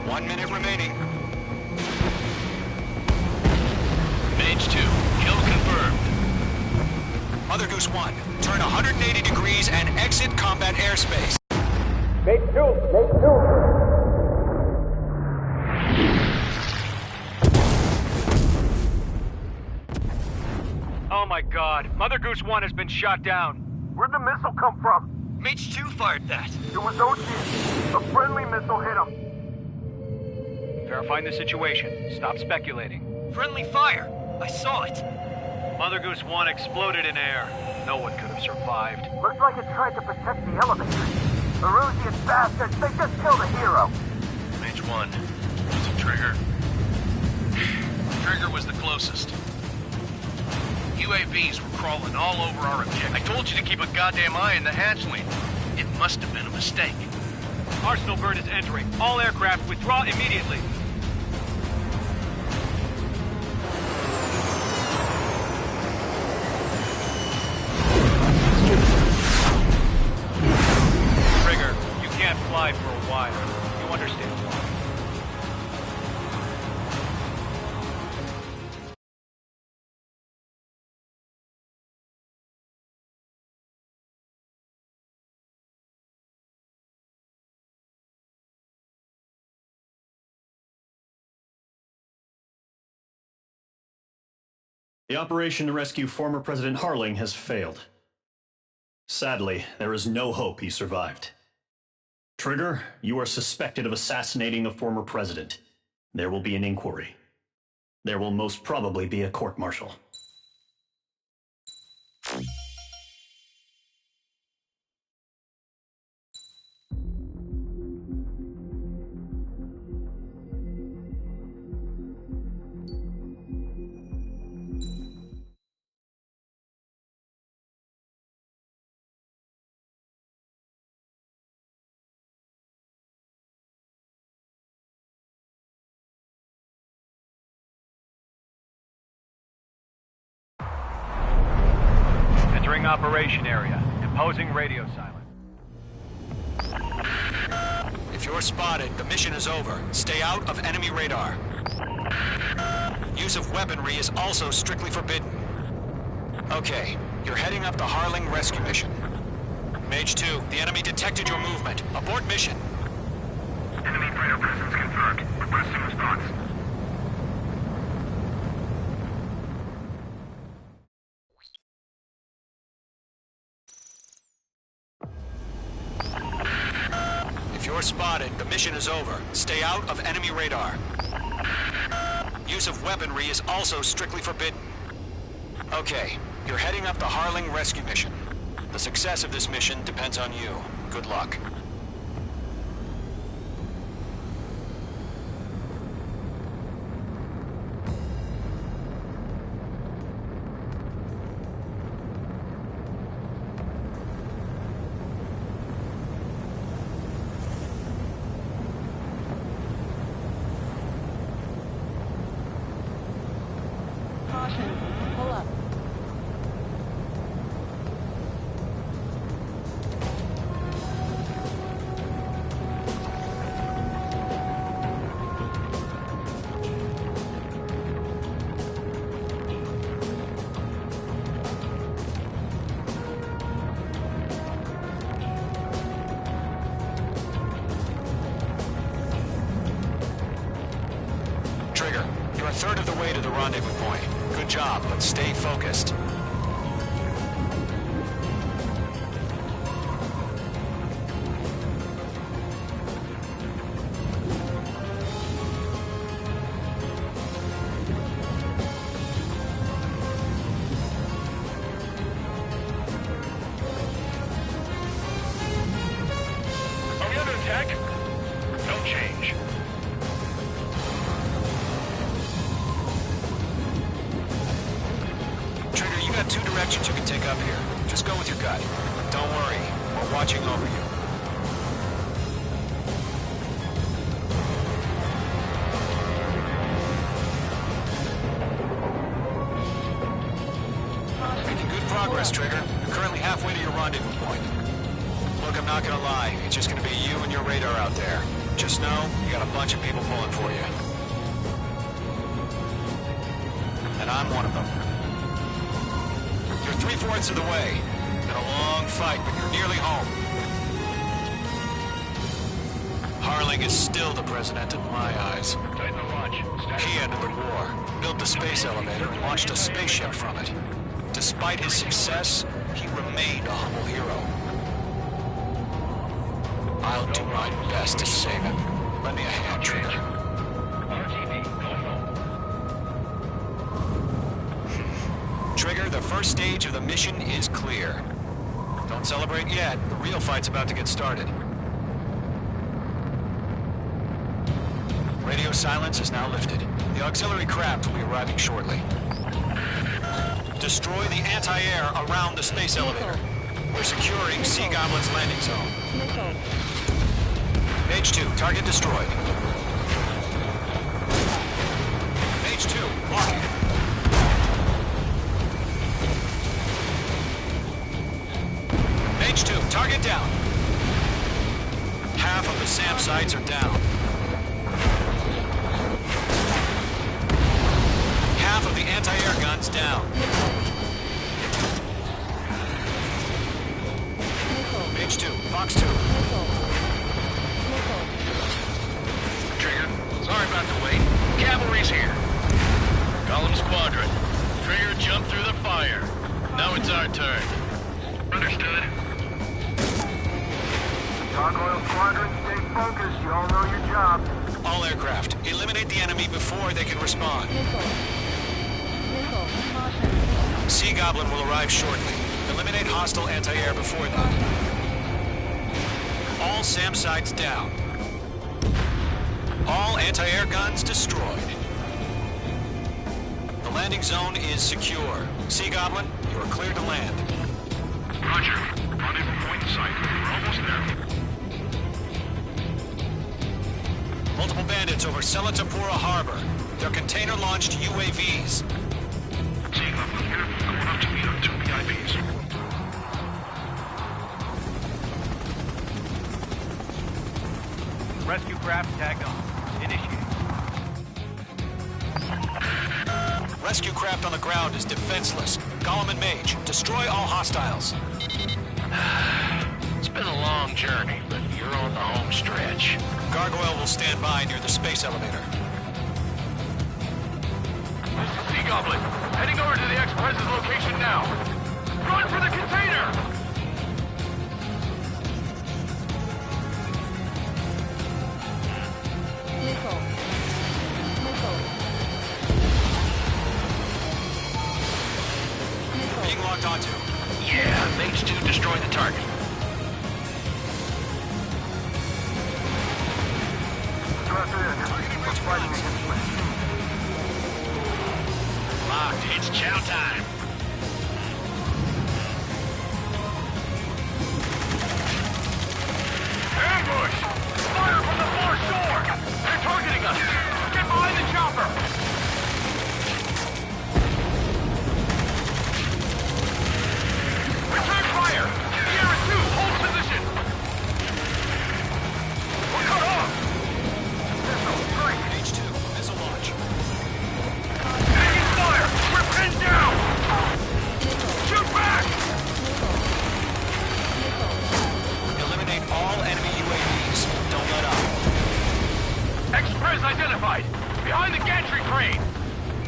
1 minute remaining. Mage 2, kill confirmed. Mother Goose 1, turn 180 degrees and exit combat airspace. Oh my god, Mother Goose 1 has been shot down. Where'd the missile come from? Mage 2 fired that. It was OG. A friendly missile hit him. Verifying the situation. Stop speculating. Friendly fire. I saw it. Mother Goose 1 exploded in air. No one could have survived. Looks like it tried to protect the elevator. The Rusian bastards, they just killed a hero. Mage 1. Was it Trigger? Trigger was the closest. UAVs were crawling all over our objective. I told you to keep a goddamn eye in the hatchling. It must have been a mistake. Arsenal bird is entering. All aircraft withdraw immediately. Trigger, you can't fly for a while. You understand? The operation to rescue former President Harling has failed. Sadly, there is no hope he survived. Trigger, you are suspected of assassinating the former president. There will be an inquiry. There will most probably be a court-martial. Entering operation area. Imposing radio silence. If you're spotted, the mission is over. Stay out of enemy radar. Use of weaponry is also strictly forbidden. Okay, you're heading up the Harling rescue mission. Mage 2, the enemy detected your movement. Abort mission. Enemy radar presence confirmed. Requesting response. If you're spotted, the mission is over. Stay out of enemy radar. Use of weaponry is also strictly forbidden. Okay, you're heading up the Harling rescue mission. The success of this mission depends on you. Good luck. Caution. Pull up. Trigger, you're a third of the way to the rendezvous point. Good job, but stay focused. Are we under attack? Don't change. Trigger, you got two directions you can take up here. Just go with your gut. Don't worry, we're watching over you. Making good progress, Trigger. You're currently halfway to your rendezvous point. Look, I'm not gonna lie. It's just gonna be you and your radar out there. Just know, you got a bunch of people pulling for you. And I'm one of them. You're 3/4 of the way. Been a long fight, but you're nearly home. Harling is still the president in my eyes. Tighten the launch. He ended the war, built the space elevator, and launched a spaceship from it. Despite his success, he remained a humble hero. I'll do my best to save him. Lend me a hand, Trigger. RTV, going home. Trigger, the first stage of the mission is clear. Don't celebrate yet. The real fight's about to get started. Radio silence is now lifted. The auxiliary craft will be arriving shortly. Destroy the anti-air around the space elevator. We're securing Sea Goblin's landing zone. Missile. Page 2, target destroyed. Page 2, marking. Page 2, target down. Half of the SAM sites are down. Half of the anti-air guns down. Page 2, Fox 2. Trigger, sorry about the wait. Cavalry's here. Column Squadron. Trigger jumped through the fire. Now it's our turn. Understood. Gargoyle Squadron, stay focused. You all know your job. All aircraft, eliminate the enemy before they can respond. Sea Goblin will arrive shortly. Eliminate hostile anti-air before that. All SAM sites down. All anti-air guns destroyed. The landing zone is secure. Sea Goblin, you are cleared to land. Roger. Rendezvous point in sight. We're almost there. Multiple bandits over Selatapura Harbor. They're container-launched UAVs. Sea Goblin here. Going up to meet our 2 VIPs. Rescue craft tagged on. Initiate. Rescue craft on the ground is defenseless. Gollum and Mage, destroy all hostiles. It's been a long journey, but you're on the home stretch. Gargoyle will stand by near the space elevator. Sea Goblin, heading over to the Express's location now. Run for the container! Missile. locked onto? Yeah, Mage 2 destroyed the target. Strap in. We're fighting against machines. Locked. It's chow time. Ambush! Fire from the far shore! They're targeting us! Get behind the chopper! Return fire! Sierra 2, hold position! We're cut off! Missile, strike! H2, missile launch. Taking fire! We're pinned down! Shoot back! Eliminate all enemy UAVs. Don't let up. Express identified! Behind the gantry crane!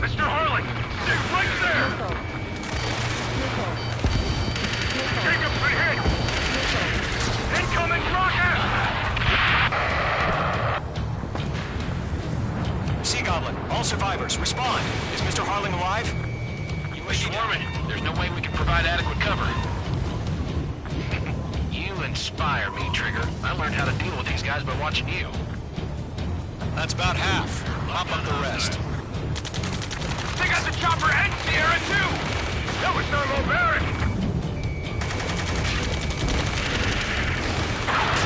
Mr. Harlan, stay right there! Jacob's been hit! Incoming rocket! Sea Goblin, all survivors, respond. Is Mr. Harling alive? Swarming. There's no way we can provide adequate cover. You inspire me, Trigger. I learned how to deal with these guys by watching you. That's about half. Pop up the rest. They got the chopper and Sierra too! That was thermobaric!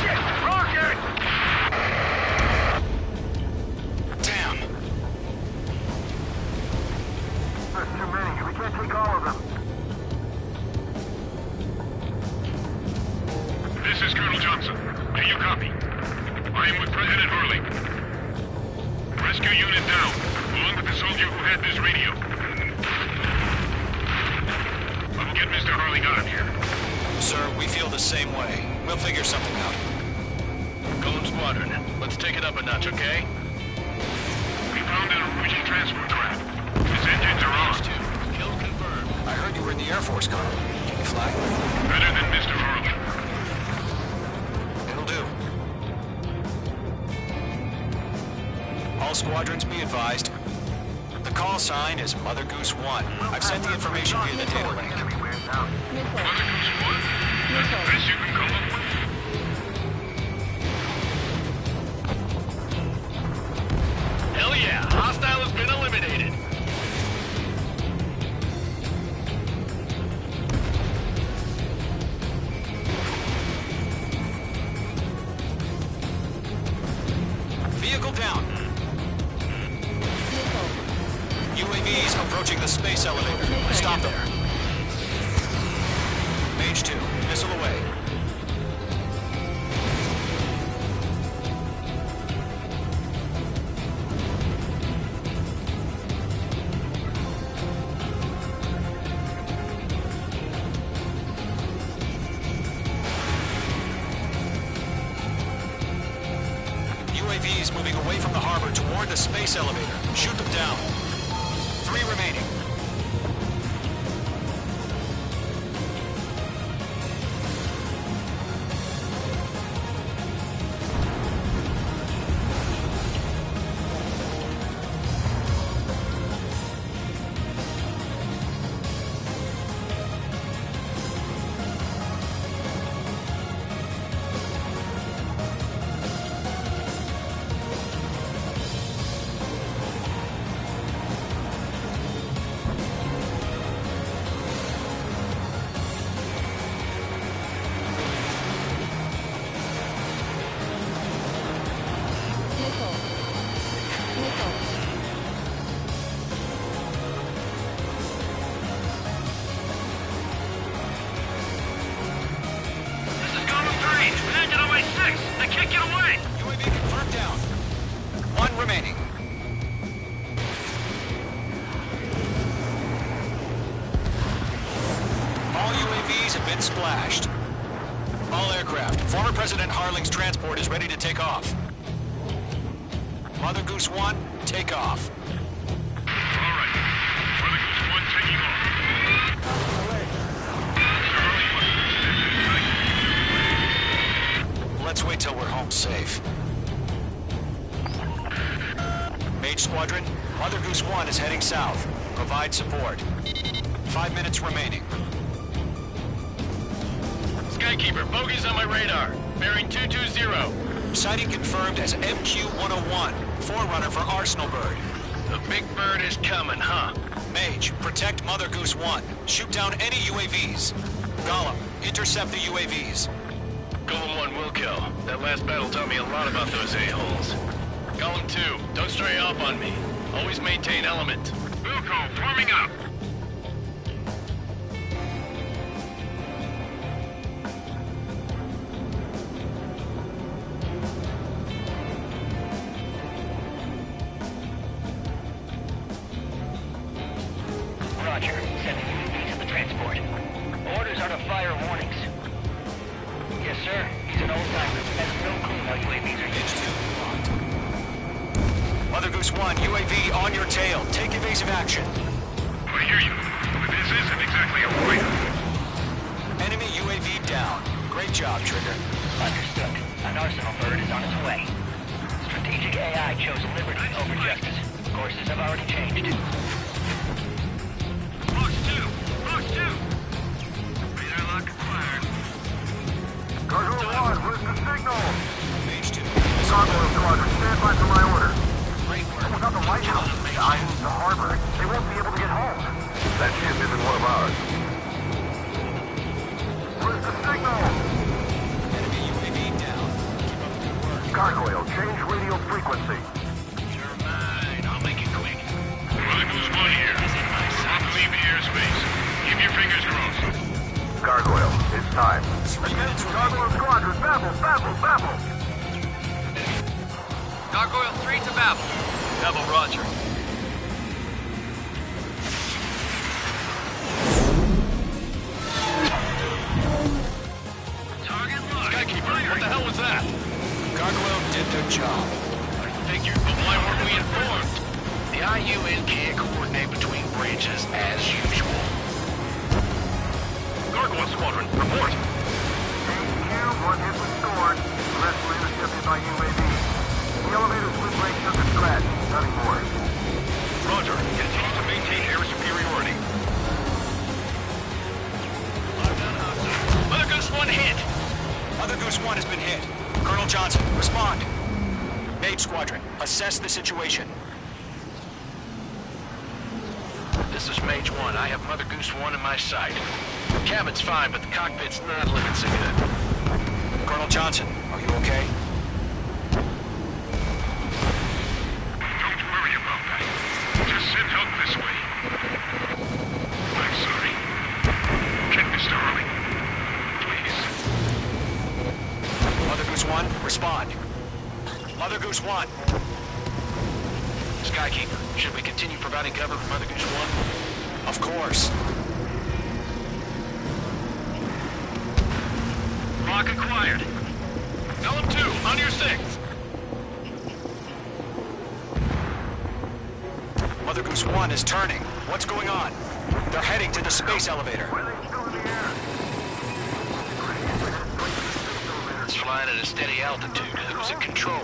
Shit! Rocket! Damn. There's too many. We can't take all of them. This is Colonel Johnson. Do you copy? I am with President Hurley. Rescue unit down, along with the soldier who had this radio. I will get Mr. Hurley out of here. Sir, we feel the same way. We'll figure something out. Golem Squadron, let's take it up a notch, okay? We found an Aruji transfer trap. His engines are on. Kill confirmed. I heard you were in the Air Force, Colonel. Can you fly? Better than Mr. Hurley. It'll do. All squadrons be advised. The call sign is Mother Goose 1. I've sent the information via the data link. Mother Goose 1? That's the best you can come up with? Hell yeah! Hostile has been eliminated. Vehicle down. UAVs approaching the space elevator. Stop there. Mage 2, missile away. UAVs moving away from the harbor toward the space elevator. Shoot them down. 3 remaining. This is Golem 3. Landed on my 6. I can't get away. UAV confirmed down. 1 remaining. All UAVs have been splashed. All aircraft. Former President Harling's transport is ready to take off. Mother Goose 1, take off. All right. Mother Goose 1 taking off. Mr. Hurley must have Let's wait till we're home safe. Mage Squadron, Mother Goose 1 is heading south. Provide support. 5 minutes remaining. Skykeeper, bogey's on my radar. Bearing 220. Sighting confirmed as MQ-101, forerunner for Arsenal Bird. The big bird is coming, huh? Mage, protect Mother Goose 1. Shoot down any UAVs. Gollum, intercept the UAVs. Golem 1 will kill. That last battle taught me a lot about those a-holes. Golem 2, don't stray off on me. Always maintain element. Wilco, forming up. Roger. Sending UAVs to the transport. Orders are to fire warnings. Yes, sir. He's an old-timer. Has no clue how UAVs are used. Mother Goose 1, UAV on your tail. Take evasive action. I hear you. But this isn't exactly a fight. Enemy UAV down. Great job, Trigger. Understood. An Arsenal Bird is on its way. Strategic AI chose liberty over justice. Courses have already changed. Box 2! Box 2! Radar lock acquired. Cargo 1, where's the signal? Mage 2. Cargo squadron, stand by for my order. Great work. Without the lighthouse, the harbor, they won't be able to get home. That ship isn't one of ours. Where's the signal? Enemy UAV down. Keep up the good work. Gargoyle, change radio frequency. You're mine. I'll make it quick. Mother Goose 1 here. Not to leave the airspace. Keep your fingers crossed. Gargoyle, it's time. 3 minutes Gargoyle remaining. squadron, babble! Gargoyle 3 to Babel. Babel, roger. Target locked. Skykeeper, what the hell was that? Gargoyle did their job. I figured, but why weren't we informed? The IUN can't coordinate between branches as usual. Gargoyle Squadron, report. HQ, one hit restored. The rest were intercepted by UAV. The elevator's flip brake took a scratch. Nothing more. Roger. Continue to maintain air superiority. Mother Goose 1 hit. Mother Goose 1 has been hit. Colonel Johnson, respond. Mage Squadron, assess the situation. This is Mage 1. I have Mother Goose 1 in my sight. The cabin's fine, but the cockpit's not looking so good. Colonel Johnson, are you okay? Don't worry about that. Just send help this way. I'm sorry. Get Mr. Harley. Please. Mother Goose 1, respond. Mother Goose 1. Skykeeper, should we continue providing cover for Mother Goose 1? Of course. Lock acquired. Golem 2, on your 6th. Mother Goose 1 is turning. What's going on? They're heading to the space elevator. Why are they still in the air? It's flying at a steady altitude. Who's in control?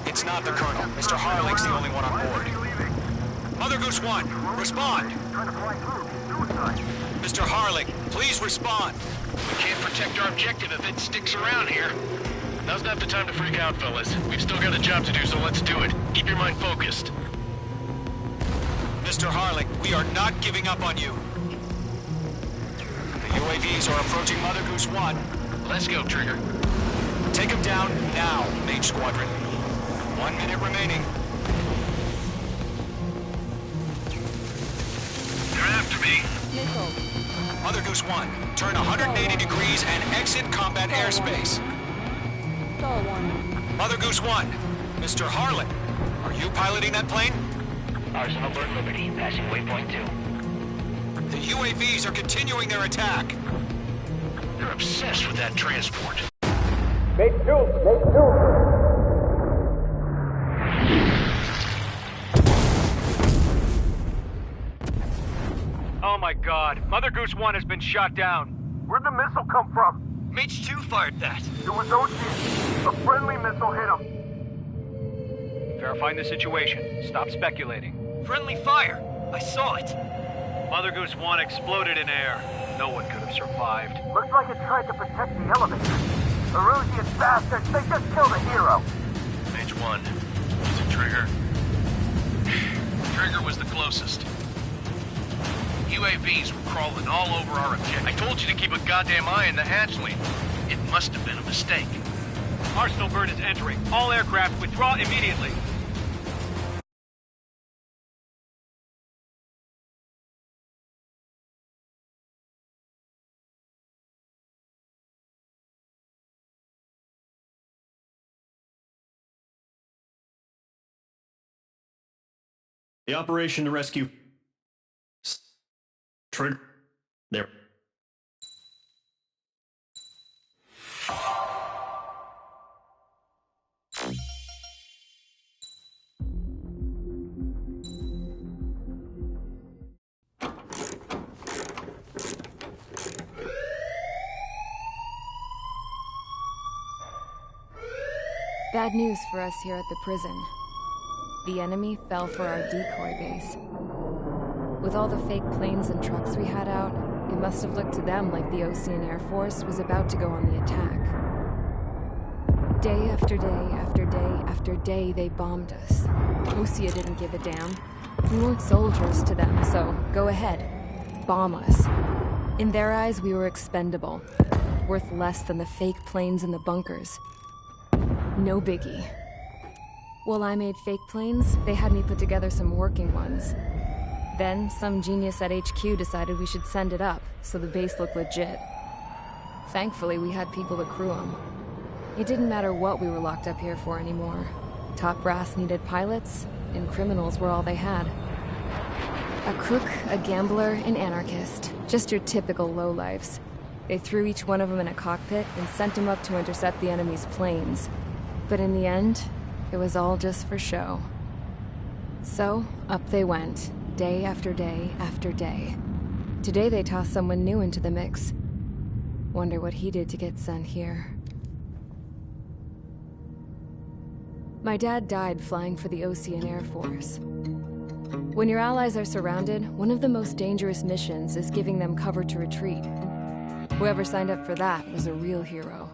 It's not the Colonel. Mr. Harling's the only one on board. Mother Goose 1, respond. Trying to fly through. Suicide. Mr. Harling, please respond. We can't protect our objective if it sticks around here. Now's not the time to freak out, fellas. We've still got a job to do, so let's do it. Keep your mind focused. Mr. Harling, we are not giving up on you. The UAVs are approaching Mother Goose 1. Let's go, Trigger. Take them down now, Mage Squadron. 1 minute remaining. They're after me. Missile. Mother Goose 1, turn 180 degrees and exit combat airspace. Stall warning. Mother Goose 1, Mr. Harling, are you piloting that plane? Arsenal Bird Liberty, passing waypoint 2. The UAVs are continuing their attack. They're obsessed with that transport. Oh my god, Mother Goose 1 has been shot down. Where'd the missile come from? Mage 2 fired that. It was Ocean. A friendly missile hit him. Verifying the situation. Stop speculating. Friendly fire. I saw it. Mother Goose 1 exploded in air. No one could have survived. Looks like it tried to protect the elevator. The Rusian bastards, they just killed a hero. Mage 1. Is it Trigger? Trigger was the closest. UAVs were crawling all over our objective. I told you to keep a goddamn eye on the hatchling. It must have been a mistake. Arsenal bird is entering. All aircraft withdraw immediately. The operation to rescue... Trigger. There. Bad news for us here at the prison. The enemy fell for our decoy base. With all the fake planes and trucks we had out, it must have looked to them like the Ocean Air Force was about to go on the attack. Day after day after day after day, they bombed us. Osea didn't give a damn. We weren't soldiers to them, so go ahead. Bomb us. In their eyes, we were expendable. Worth less than the fake planes in the bunkers. No biggie. While I made fake planes, they had me put together some working ones. Then, some genius at HQ decided we should send it up, so the base looked legit. Thankfully, we had people to crew them. It didn't matter what we were locked up here for anymore. Top brass needed pilots, and criminals were all they had. A crook, a gambler, an anarchist. Just your typical lowlifes. They threw each one of them in a cockpit and sent them up to intercept the enemy's planes. But in the end, it was all just for show. So, up they went, day after day after day. Today they tossed someone new into the mix. Wonder what he did to get sent here. My dad died flying for the Ocean Air Force. When your allies are surrounded, one of the most dangerous missions is giving them cover to retreat. Whoever signed up for that was a real hero.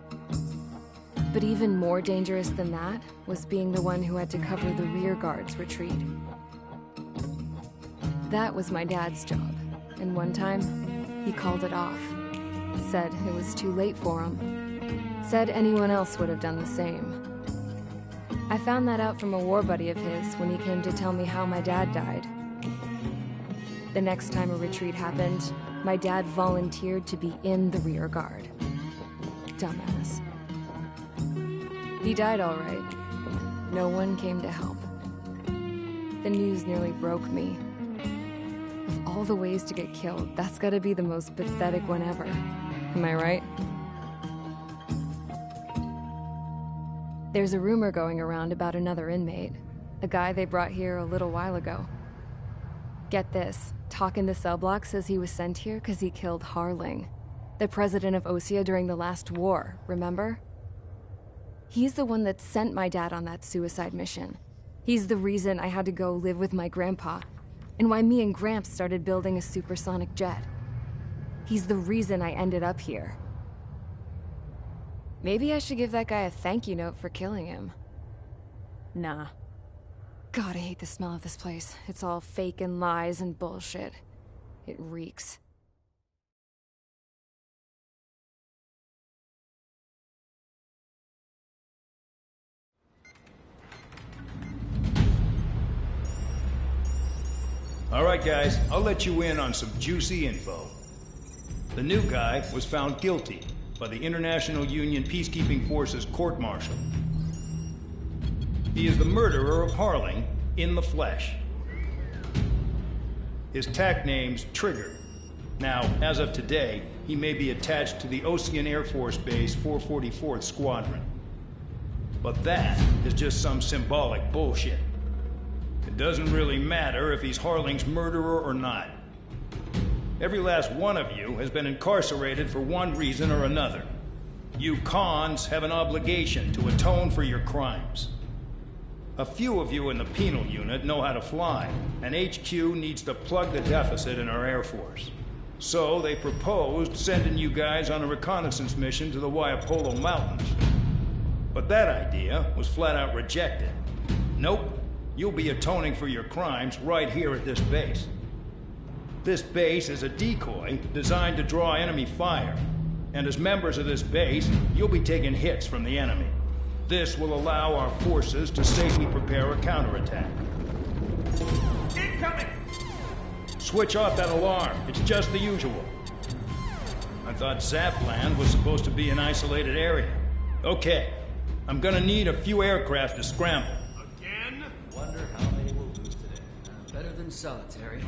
But even more dangerous than that was being the one who had to cover the rear guard's retreat. That was my dad's job, and one time, he called it off. Said it was too late for him. Said anyone else would have done the same. I found that out from a war buddy of his when he came to tell me how my dad died. The next time a retreat happened, my dad volunteered to be in the rear guard. Dumbass. He died all right. No one came to help. The news nearly broke me. Of all the ways to get killed, that's gotta be the most pathetic one ever. Am I right? There's a rumor going around about another inmate. A guy they brought here a little while ago. Get this, talk in the cell block says he was sent here because he killed Harling, the president of Osea during the last war, remember? He's the one that sent my dad on that suicide mission. He's the reason I had to go live with my grandpa, and why me and Gramps started building a supersonic jet. He's the reason I ended up here. Maybe I should give that guy a thank you note for killing him. Nah. God, I hate the smell of this place. It's all fake and lies and bullshit. It reeks. All right, guys, I'll let you in on some juicy info. The new guy was found guilty by the International Union Peacekeeping Forces court-martial. He is the murderer of Harling in the flesh. His tack name's Trigger. Now, as of today, he may be attached to the Ocean Air Force Base 444th Squadron. But that is just some symbolic bullshit. It doesn't really matter if he's Harling's murderer or not. Every last one of you has been incarcerated for one reason or another. You cons have an obligation to atone for your crimes. A few of you in the penal unit know how to fly, and HQ needs to plug the deficit in our Air Force. So they proposed sending you guys on a reconnaissance mission to the Waiapolo Mountains. But that idea was flat out rejected. Nope, you'll be atoning for your crimes right here at this base. This base is a decoy designed to draw enemy fire, and as members of this base, you'll be taking hits from the enemy. This will allow our forces to safely prepare a counterattack. Incoming! Switch off that alarm. It's just the usual. I thought Zapland was supposed to be an isolated area. Okay, I'm gonna need a few aircraft to scramble. Again? Wonder how they will lose today. Better than solitary.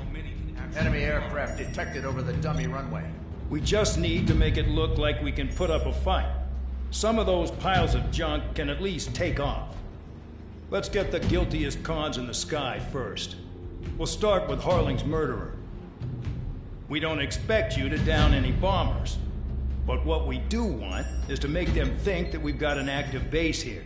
Enemy aircraft detected over the dummy runway. We just need to make it look like we can put up a fight. Some of those piles of junk can at least take off. Let's get the guiltiest cons in the sky first. We'll start with Harling's murderer. We don't expect you to down any bombers. But what we do want is to make them think that we've got an active base here.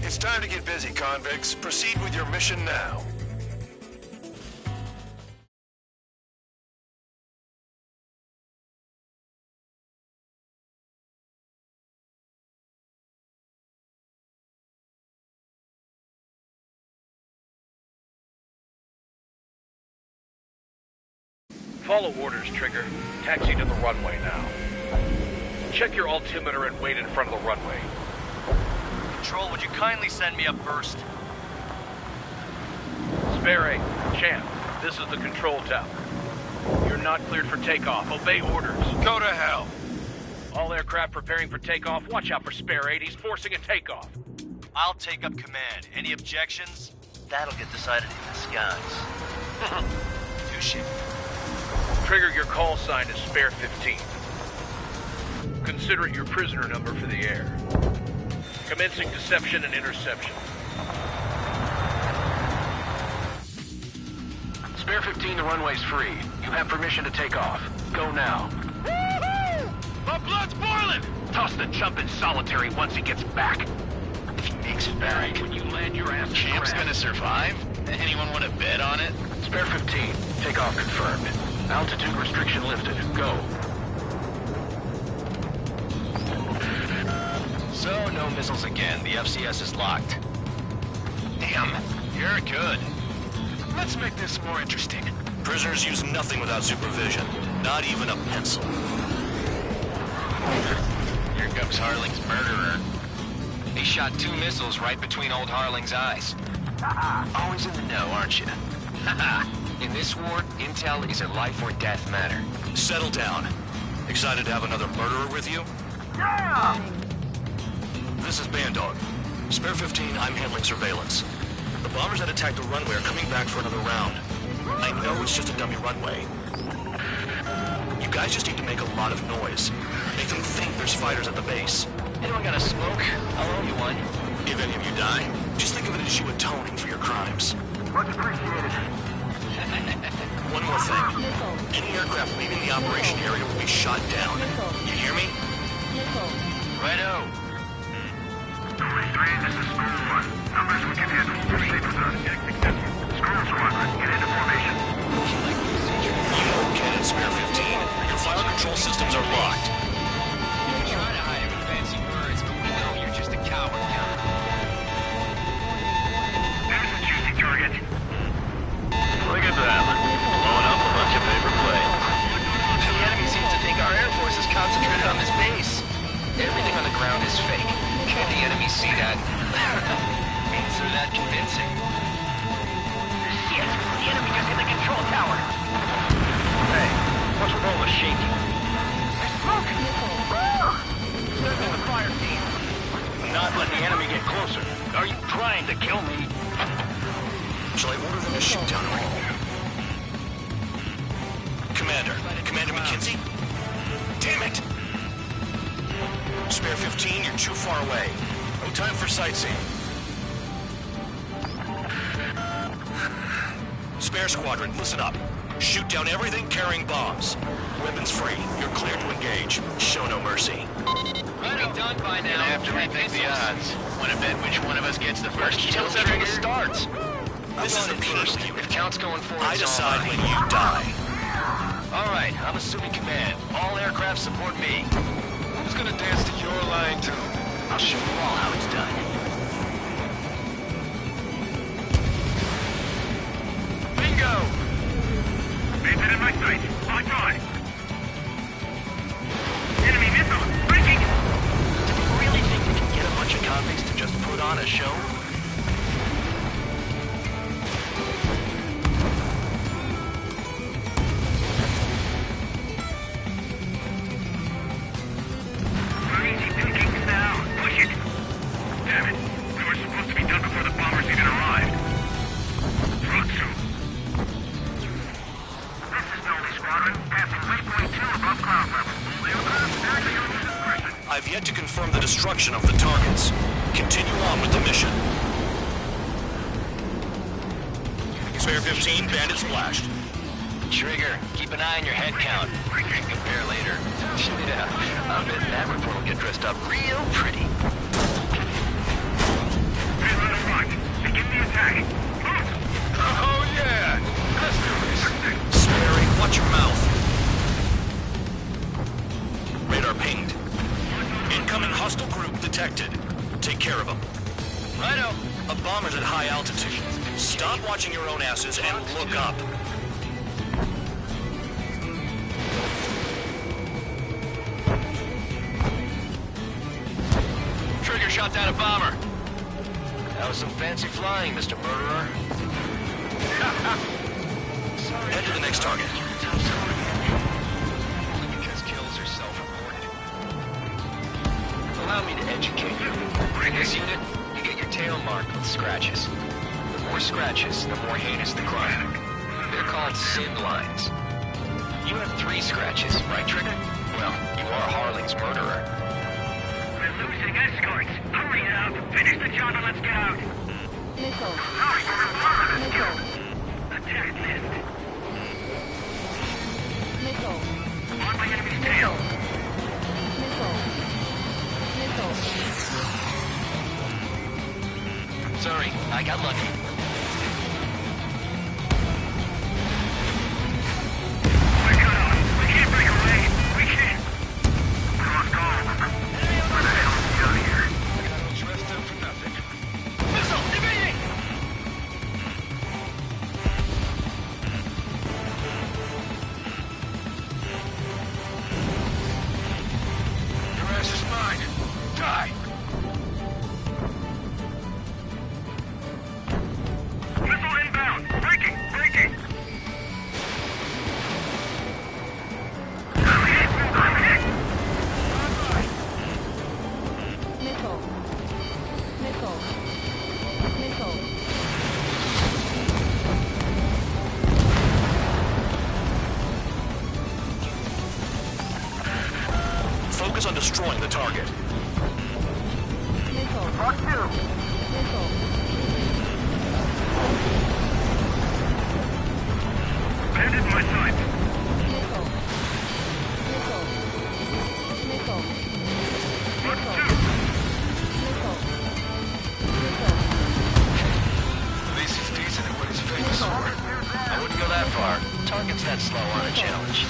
It's time to get busy, convicts. Proceed with your mission now. Follow orders, Trigger. Taxi to the runway now. Check your altimeter and wait in front of the runway. Control, would you kindly send me up first? Spare 8, Champ, this is the control tower. You're not cleared for takeoff. Obey orders. Go to hell. All aircraft preparing for takeoff. Watch out for Spare 8. He's forcing a takeoff. I'll take up command. Any objections? That'll get decided in the skies. Touche. Trigger, your call sign is Spare 15. Consider it your prisoner number for the air. Commencing deception and interception. Spare 15, the runway's free. You have permission to take off. Go now. Woohoo! My blood's boiling! Toss the chump in solitary once he gets back. If he makes it back, when you land your ass, Champ's gonna survive? Anyone want to bet on it? Spare 15, takeoff confirmed. Altitude restriction lifted. Go. So, no missiles again. The FCS is locked. Damn, you're good. Let's make this more interesting. Prisoners use nothing without supervision. Not even a pencil. Here comes Harling's murderer. He shot 2 missiles right between old Harling's eyes. Always in the know, aren't you? In this war, intel is a life or death matter. Settle down. Excited to have another murderer with you? Yeah! This is Bandog. Spare 15, I'm handling surveillance. The bombers that attacked the runway are coming back for another round. I know it's just a dummy runway. You guys just need to make a lot of noise. Make them think there's fighters at the base. Anyone got a smoke? I'll owe you one. If any of you die, just think of it as you atoning for your crimes. Much appreciated. One more thing. Any aircraft leaving the operation area will be shot down. You hear me? Righto. This is School 1. Numbers we can handle. Proceed with us. School Squadron, get into formation. You know, Cadet Spare 15, your fire control systems are locked. You try to hide it with fancy words, but we know you're just a coward, Count. There's a juicy target. Look at that. Blowing up a bunch of paper planes. The enemy seems to think our Air Force is concentrated on this base. Everything on the ground is fake. Can't the enemy see that? Means they're that convincing. Shit! The enemy just hit the control tower! Hey, what's with all the shaking? There's smoke! Circle the fire team. Not let the enemy get closer. Are you trying to kill me? Shall I order them to shoot down all? Commander McKenzie? Damn it! Spare 15, you're too far away. No time for sightseeing. Spare Squadron, listen up. Shoot down everything carrying bombs. Weapons free. You're cleared to engage. Show no mercy. Right done by now. Gonna have to rethink the odds. Want to bet which one of us gets the first kill trigger? starts. This is the first. penal unit. If Count's going forward, I decide when you die. All right, I'm assuming command. All aircraft support me. Who's gonna dance to your line, too? I'll show you all how it's done. Bingo! Maintain in my sight. On guard. Enemy missile. Breaking! Do you really think we can get a bunch of convicts to just put on a show? Easy pickings now. Push it. Damn it. We were supposed to be done before the bombers even arrived. Frutsu. This is Noble Squadron. Passing waypoint 2 above cloud level. The aircraft acting on your discretion. I've yet to confirm the destruction of the targets. Continue on with the mission. Spare 15, bandit splashed. Trigger, keep an eye on your head count. We can compare later. Yeah, I bet that report will get dressed up real pretty. Men on the front. Begin the attack. Oh, yeah! Let's do this. Spare 8, watch your mouth. Radar pinged. Incoming hostile group detected. Take care of them. Righto. A bomber's at high altitude. Stop watching your own asses and look up. Trigger shot down a bomber. That was some fancy flying, Mr. Murderer. Head to the next target. Only because kills are self-reported. Allow me to educate you. In this unit, you get your tail marked with scratches. The more scratches, the more heinous the crime. They're called sin lines. You have 3 scratches, right, Trigger? Well, you are Harling's murderer. We're losing escorts. Hurry up. Finish the job and let's get out. Missile. Hurry, we're Missile. Attack missed. Missile. On my enemy's tail. Missile. Missile. Sorry, I got lucky. We're cut off. We can't break away. We can't. We lost all of them. Where the hell is he out here? I don't trust them for nothing. Missile evading! Your ass is mine. Die! Missile inbound. Breaking. Breaking. I'm hit. I'm hit. Missile. Missile. Missile. Focus on destroying the target. Missile. Mark 2. Missile. Bandit in my sights. Missile. Missile. Missile. Mark 2. Missile. Missile. At least he's decent at what he's famous for. I wouldn't go that far. Target's that slow on a challenge.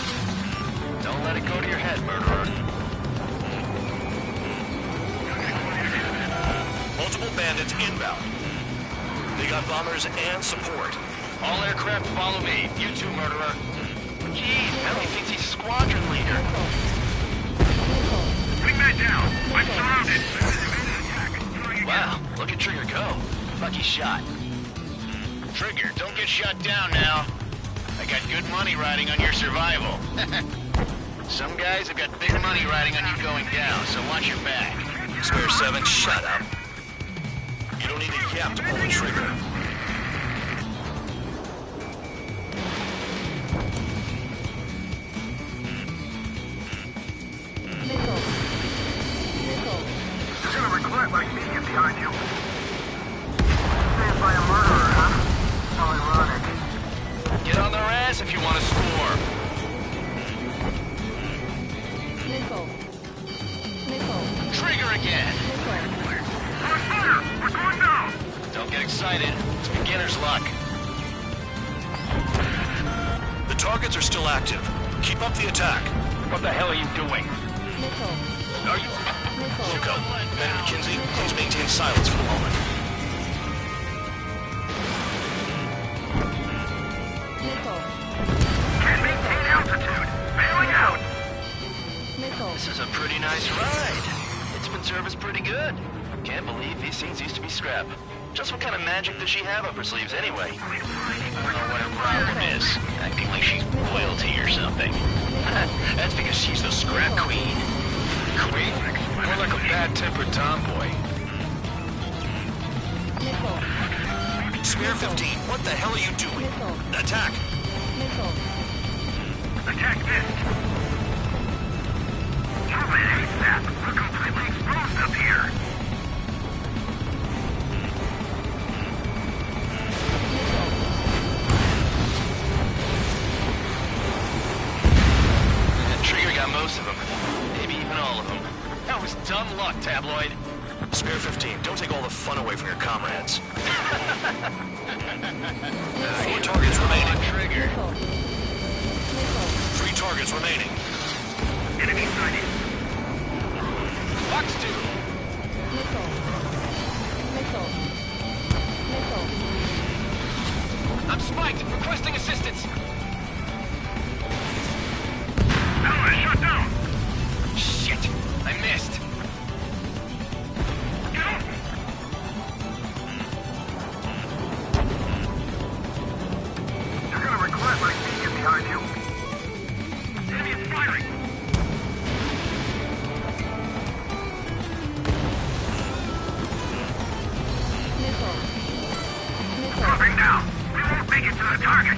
Don't let it go to your head, murderer. Multiple bandits inbound. They got bombers and support. All aircraft follow me. You too, murderer. Jeez, now he thinks he's squadron leader. Bring that down. I'm surrounded. Wow, look at Trigger go. Lucky shot. Trigger, don't get shot down now. I got good money riding on your survival. Some guys have got big money riding on you going down, so watch your back. Spare 7, shut up. You don't need a yap to pull the trigger. Missile. Missile. You're gonna regret letting me get behind you. Saved by a murderer, huh? How ironic. Get on their ass if you want to score. Missile. Missile. Trigger again. Missile. We're fire. We're going down. Don't get excited. It's beginner's luck. The targets are still active. Keep up the attack. What the hell are you doing? Missile. Are you... Missile. Zuko, Ben McKenzie, please maintain silence for the moment. Missile. Can't maintain altitude. Bailing out. Missile. This is a pretty nice ride. It's been serviced pretty good. Can't believe these things used to be scrap. Just what kind of magic does she have up her sleeves anyway? I don't know what her problem is. Acting like she's royalty or something. That's because she's the scrap queen. Queen? More like a bad-tempered tomboy. Missile. Spare 15, what the hell are you doing? Missile. Attack! Missile. Attack missed. Truly hates that. We're completely exposed up here. And Trigger got most of them. Maybe even all of them. That was dumb luck, Tabloid. Spare 15, don't take all the fun away from your comrades. 4 targets remaining. Trigger. Missile. 3 targets remaining. Enemy sighted. Fox 2. Missile. Missile. Missile. I'm spiked. Requesting assistance. Ally shut down. Shit. I missed. Get off. You're gonna regret letting me get behind you. down. We won't make it to the target.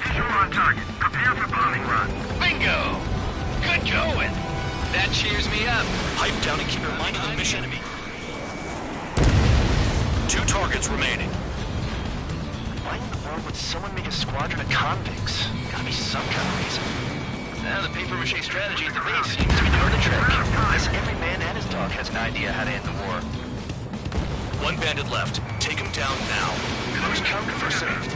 Visual on target. Prepare for bombing run. Bingo! Good going! That cheers me up. Pipe down and keep your mind on the mission. 2 targets remaining. Why in the world would someone make a squadron of convicts? Gotta be some kind of reason. Now, the paper-mache strategy at the base seems to be doing the trick. As every man and his dog has an idea how to end the war. 1 bandit left. Take him down now. Close counter for safe.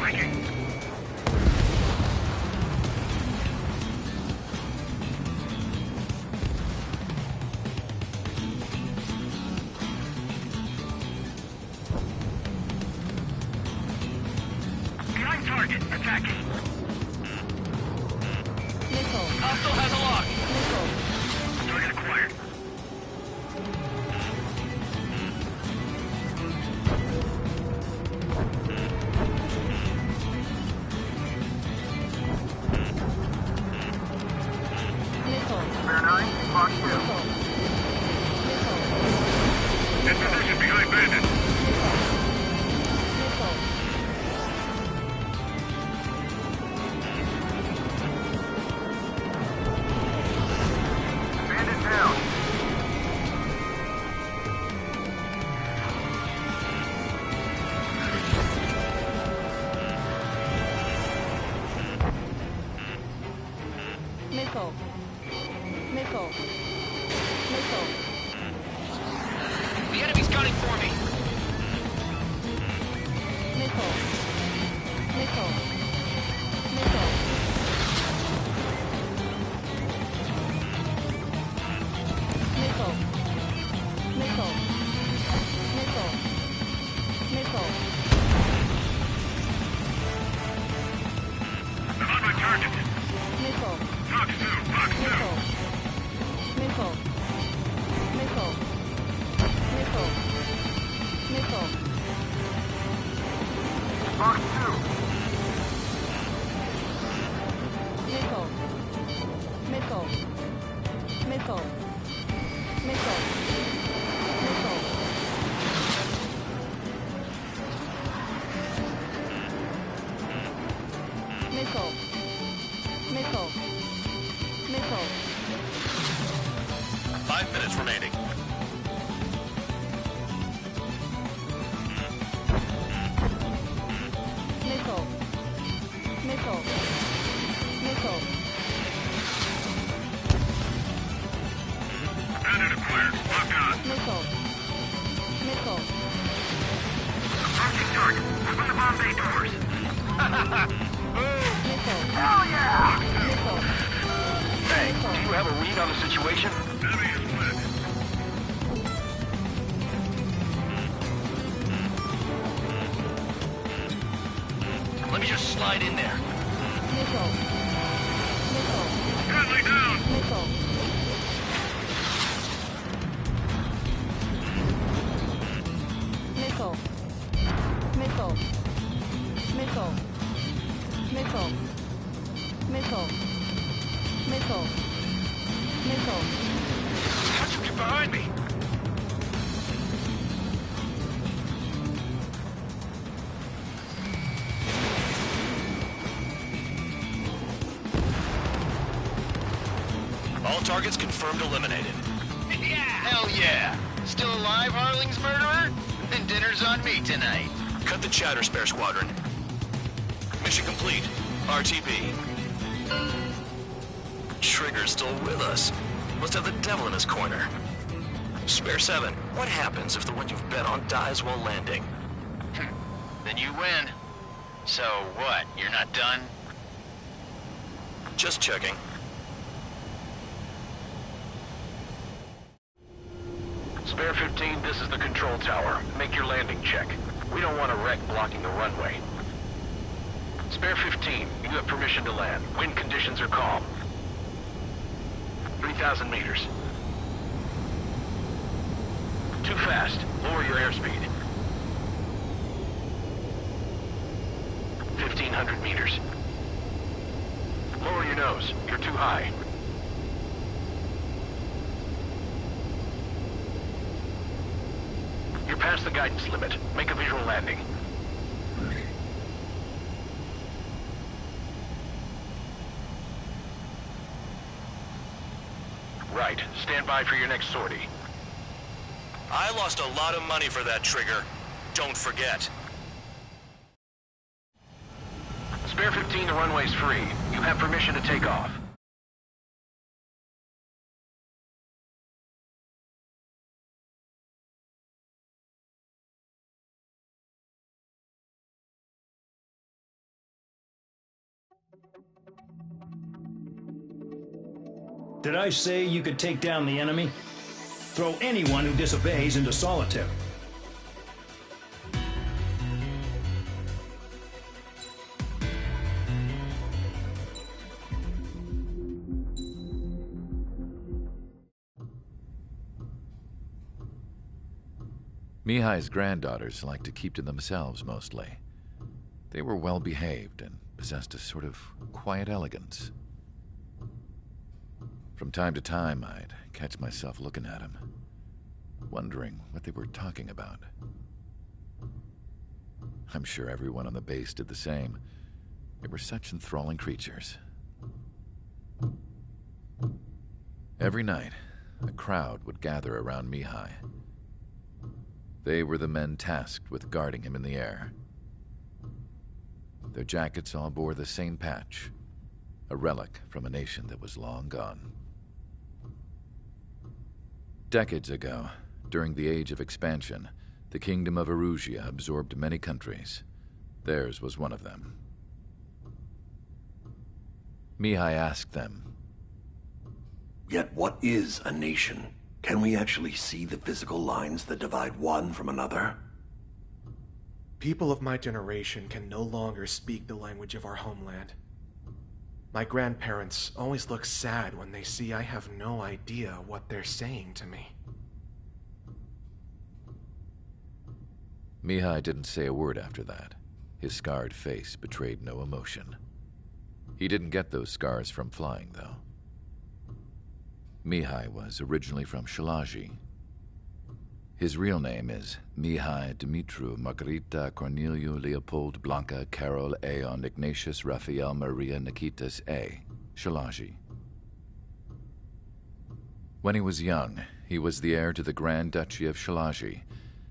Behind target. Attacking. Missile. Hostile has a lock. Missile. Target acquired. Missile. Bear 9, Fox 2. Missile. Missile. In position behind bandit. Missile. Bandit down. Missile. Missile. Missile. The enemy's gunning for me. Missile. Missile. Missile. Missile. Missile. Missile. Missile. I'm on my target. Missile. Fox 2, Fox 2. Missile. Missile. Missile. Missile. Missile. Fox 2. Missile. Missile. Missile. Missile. Missile. Missile. Missile. Missile. 5 minutes remaining. Missile. Missile. Missile. Bandit acquired. Lock on. Missile. Missile. Approaching target. Open the bomb bay doors. Missile. Hell yeah! Missile. Hey, do you have a read on the situation? Enemy is split. Let me just slide in there. Missile. Missile. Friendly down. Missile. Missile. Missile. Missile. Missile. Missile. Missile. Missile. How'd you get behind me? All targets confirmed eliminated. Yeah! Hell yeah! Still alive, Harling's murderer? Then dinner's on me tonight. Cut the chatter, Spare Squadron. Mission complete. RTB. Trigger's still with us. Must have the devil in his corner. Spare 7, what happens if the one you've bet on dies while landing? Then you win. So what, you're not done? Just checking. Spare 15, this is the control tower. Make your landing check. We don't want a wreck blocking the runway. Spare 15, you have permission to land. Wind conditions are calm. 3,000 meters. Too fast. Lower your airspeed. 1,500 meters. Lower your nose. You're too high. You're past the guidance limit. Make a visual landing. Right. Stand by for your next sortie. I lost a lot of money for that trigger. Don't forget. Spare 15, the runway's free. You have permission to take off. Did I say you could take down the enemy? Throw anyone who disobeys into solitary. Mihai's granddaughters liked to keep to themselves mostly. They were well behaved and possessed a sort of quiet elegance. From time to time, I'd catch myself looking at them, wondering what they were talking about. I'm sure everyone on the base did the same. They were such enthralling creatures. Every night, a crowd would gather around Mihai. They were the men tasked with guarding him in the air. Their jackets all bore the same patch, a relic from a nation that was long gone. Decades ago, during the Age of Expansion, the Kingdom of Erusia absorbed many countries. Theirs was one of them. Mihai asked them, "Yet what is a nation? Can we actually see the physical lines that divide one from another?" People of my generation can no longer speak the language of our homeland. My grandparents always look sad when they see I have no idea what they're saying to me. Mihai didn't say a word after that. His scarred face betrayed no emotion. He didn't get those scars from flying, though. Mihai was originally from Shalaji. His real name is Mihai Dumitru Margarita Corneliu Leopold Blanca Carol Aeon Ignatius Raphael Maria Nikitas A. Shalaji. When he was young, he was the heir to the Grand Duchy of Shalaji.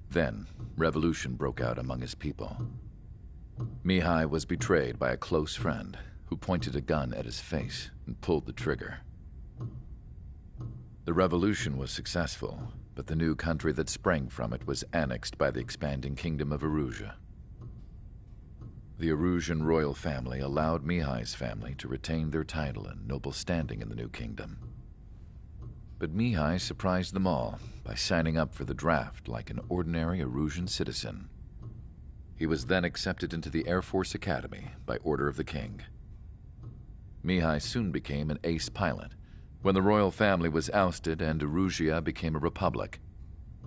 Then, revolution broke out among his people. Mihai was betrayed by a close friend who pointed a gun at his face and pulled the trigger. The revolution was successful, but the new country that sprang from it was annexed by the expanding Kingdom of Erusia. The Erusian royal family allowed Mihai's family to retain their title and noble standing in the new kingdom. But Mihai surprised them all by signing up for the draft like an ordinary Erusian citizen. He was then accepted into the Air Force Academy by order of the king. Mihai soon became an ace pilot. When the royal family was ousted and Erusia became a republic,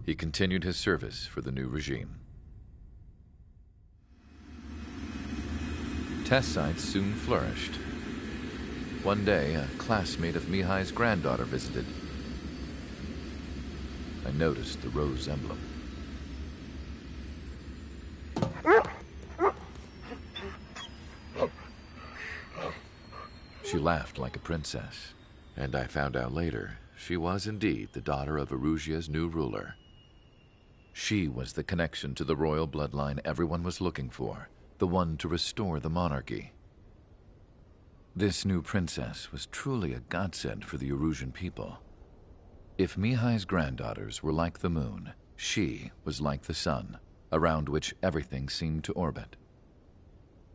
he continued his service for the new regime. Test sites soon flourished. One day, a classmate of Mihai's granddaughter visited. I noticed the rose emblem. She laughed like a princess, and I found out later she was indeed the daughter of Erusia's new ruler. She was the connection to the royal bloodline everyone was looking for, the one to restore the monarchy. This new princess was truly a godsend for the Erusian people. If Mihai's granddaughters were like the moon, she was like the sun, around which everything seemed to orbit.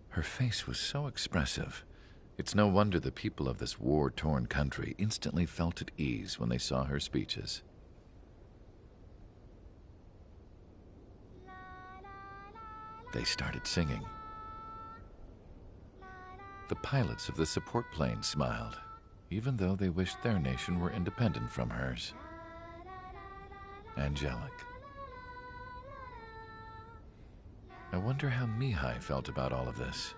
Her face was so expressive. It's no wonder the people of this war-torn country instantly felt at ease when they saw her speeches. They started singing. The pilots of the support plane smiled, even though they wished their nation were independent from hers. Angelic. I wonder how Mihai felt about all of this.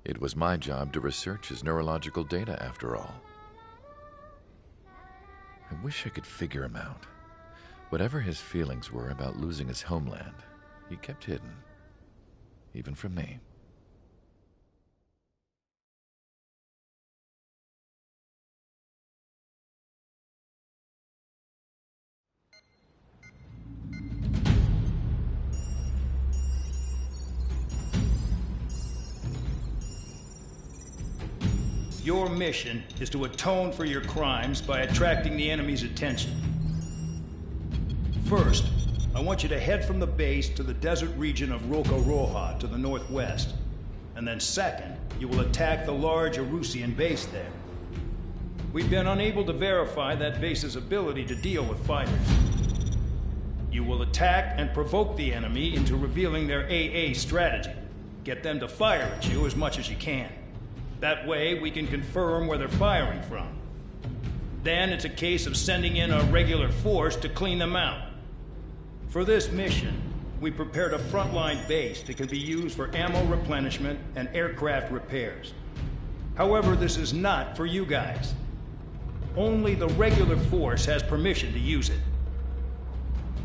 It was my job to research his neurological data, after all. I wish I could figure him out. Whatever his feelings were about losing his homeland, he kept hidden, even from me. Your mission is to atone for your crimes by attracting the enemy's attention. First, I want you to head from the base to the desert region of Roca-Roja to the northwest. And then second, you will attack the large Arusian base there. We've been unable to verify that base's ability to deal with fighters. You will attack and provoke the enemy into revealing their AA strategy. Get them to fire at you as much as you can. That way, we can confirm where they're firing from. Then it's a case of sending in a regular force to clean them out. For this mission, we prepared a frontline base that can be used for ammo replenishment and aircraft repairs. However, this is not for you guys. Only the regular force has permission to use it.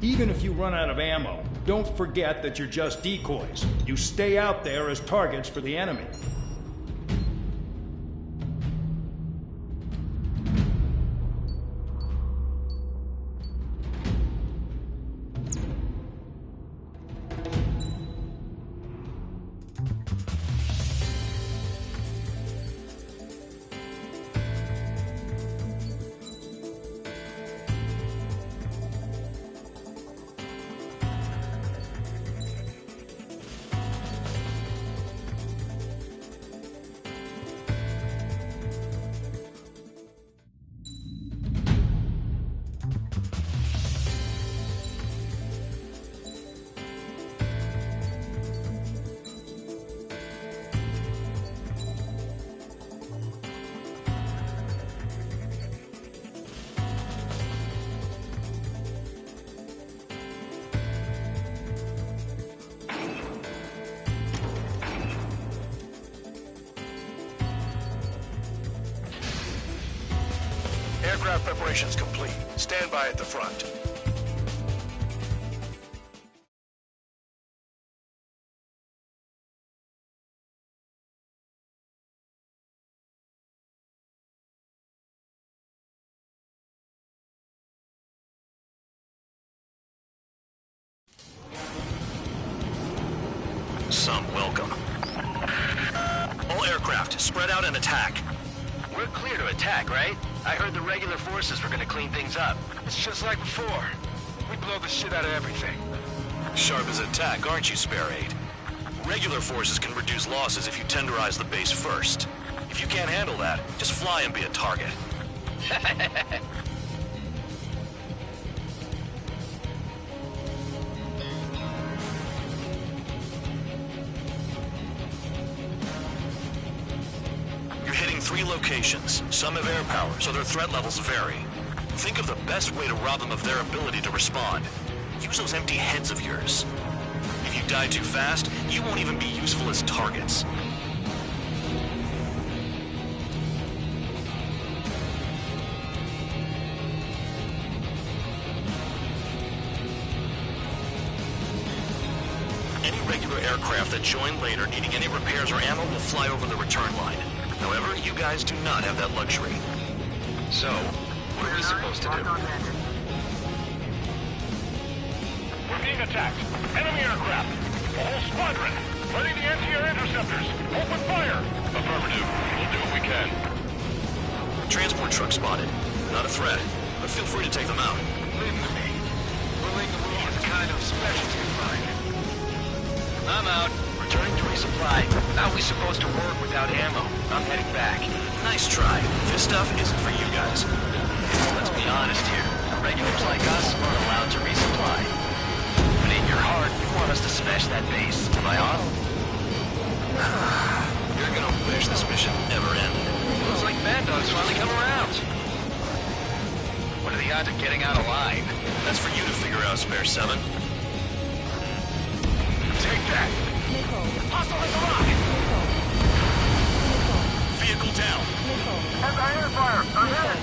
Even if you run out of ammo, don't forget that you're just decoys. You stay out there as targets for the enemy. Aircraft preparations complete. Stand by at the front. Some welcome. All aircraft, spread out and attack. We're clear to attack, right? I heard the regular forces were gonna clean things up. It's just like before. We blow the shit out of everything. Sharp as attack, aren't you, Spare 8? Regular forces can reduce losses if you tenderize the base first. If you can't handle that, just fly and be a target. You're hitting 3 locations. Some have air power, so their threat levels vary. Think of the best way to rob them of their ability to respond. Use those empty heads of yours. If you die too fast, you won't even be useful as targets. Any regular aircraft that join later needing any repairs or ammo will fly over the return line. However, you guys do not have that luxury. So, what are we supposed to do? We're being attacked. Enemy aircraft. A whole squadron. Ready the anti-air interceptors. Open fire. Affirmative. We'll do what we can. Transport truck spotted. Not a threat, but feel free to take them out. Leave them to me. Bullying the rules is kind of specialty of mine. I'm out. Returning to resupply. How are we supposed to work without ammo? I'm heading back. Nice try. This stuff isn't for you guys. Let's be honest here. Regulars like us aren't allowed to resupply. But in your heart, you want us to smash that base. Am I on? You're gonna wish this mission never ended. Looks like Bad Dog's finally come around. What are the odds of getting out alive? That's for you to figure out, Spare 7. Take that. Hostile at the rock. Vehicle down. Anti-air fire. I'm hit.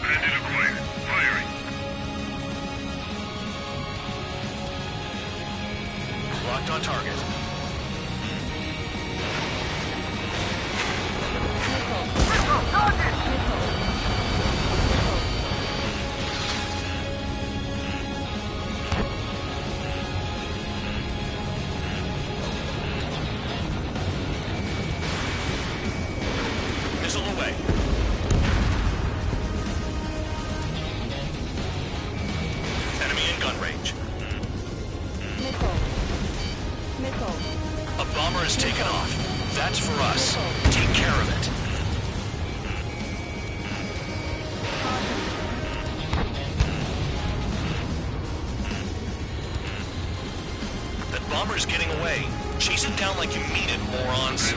Bandit acquired. Firing. Locked on target. A bomber is taken off. That's for us. Take care of it. That bomber's getting away. Chase it down like you mean it, morons.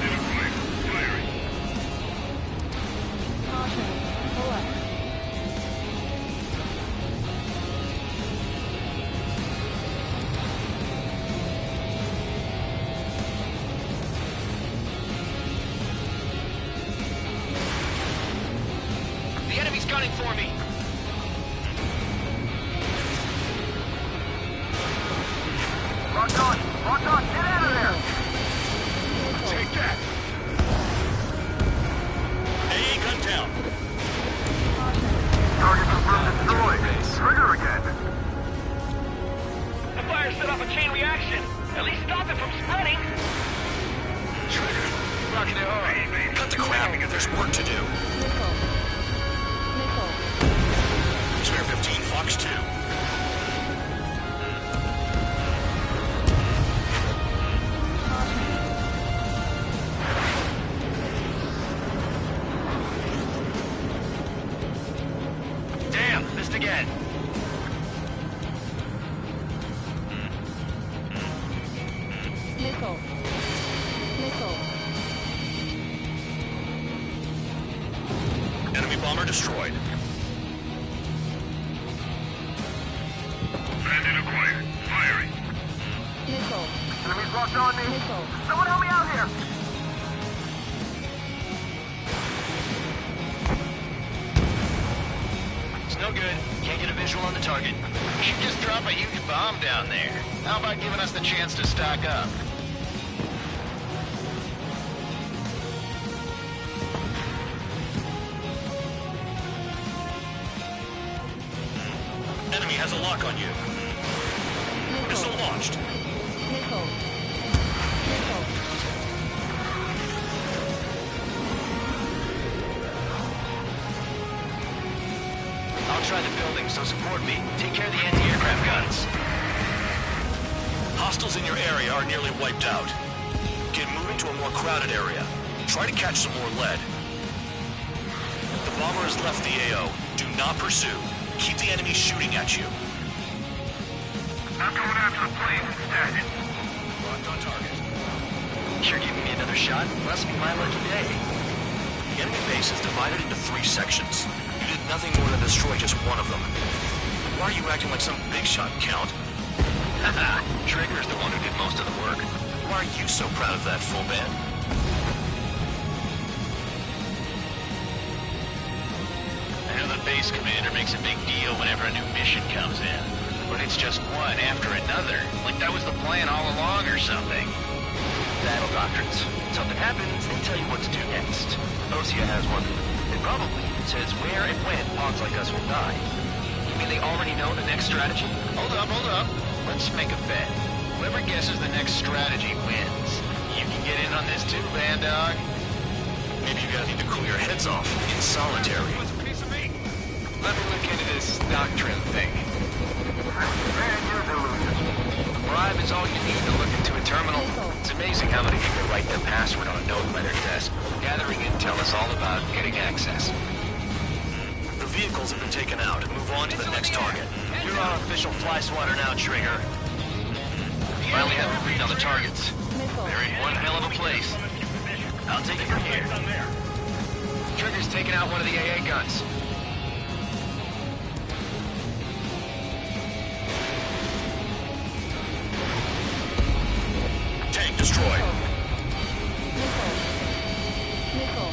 The enemy's gunning for me. Locked on! Locked on! Get out of there! Take that! AA gun down. Target confirmed destroyed. Trigger again. The fire set off a chain reaction. At least stop it from spreading. Trigger. Rocking it hard. Cut the crap. There's work to do. Spare 15, Fox 2. Damn, missed again. Missile. Missile. Enemy bomber destroyed. Bandit acquired. Firing. Missile. Enemies locked on me. Missile. Someone help me out here! It's no good. Can't get a visual on the target. You should just drop a huge bomb down there. How about giving us the chance to stock up? Enemy has a lock on you. Missile launched. Missile. Missile. I'll try the building, so support me. Take care of the anti-aircraft guns. Hostiles in your area are nearly wiped out. Get moving to a more crowded area. Try to catch some more lead. The bomber has left the AO. Do not pursue. Keep the enemy shooting at you. I'm going after the plane instead. Locked on target. You're giving me another shot? Must be my lucky day. The enemy base is divided into 3 sections. You did nothing more than destroy just one of them. Why are you acting like some big shot, Count? Haha, Trigger's the one who did most of the work. Why are you so proud of that, full band? I know the base commander makes a big deal whenever a new mission comes in. But it's just one after another. Like that was the plan all along or something. Battle doctrines. Something happens, they tell you what to do next. Osea has one. It probably even says where and when pawns like us will die. You mean they already know the next strategy? Hold up. Let's make a bet. Whoever guesses the next strategy wins. You can get in on this too, Band Dog. Maybe you guys need to cool your heads off in solitary. Let me look into this doctrine thing. Bribe is all you need to look into a terminal. It's amazing how many people write their password on a note by their desk. Gathering intel is all about getting access. The vehicles have been taken out. Move on to the next target. You're our official fly swatter now, Trigger. Finally have a read on the targets. They're in one hell of a place. I'll take it from here. Trigger's taking out one of the AA guns. Tank destroyed. Missile.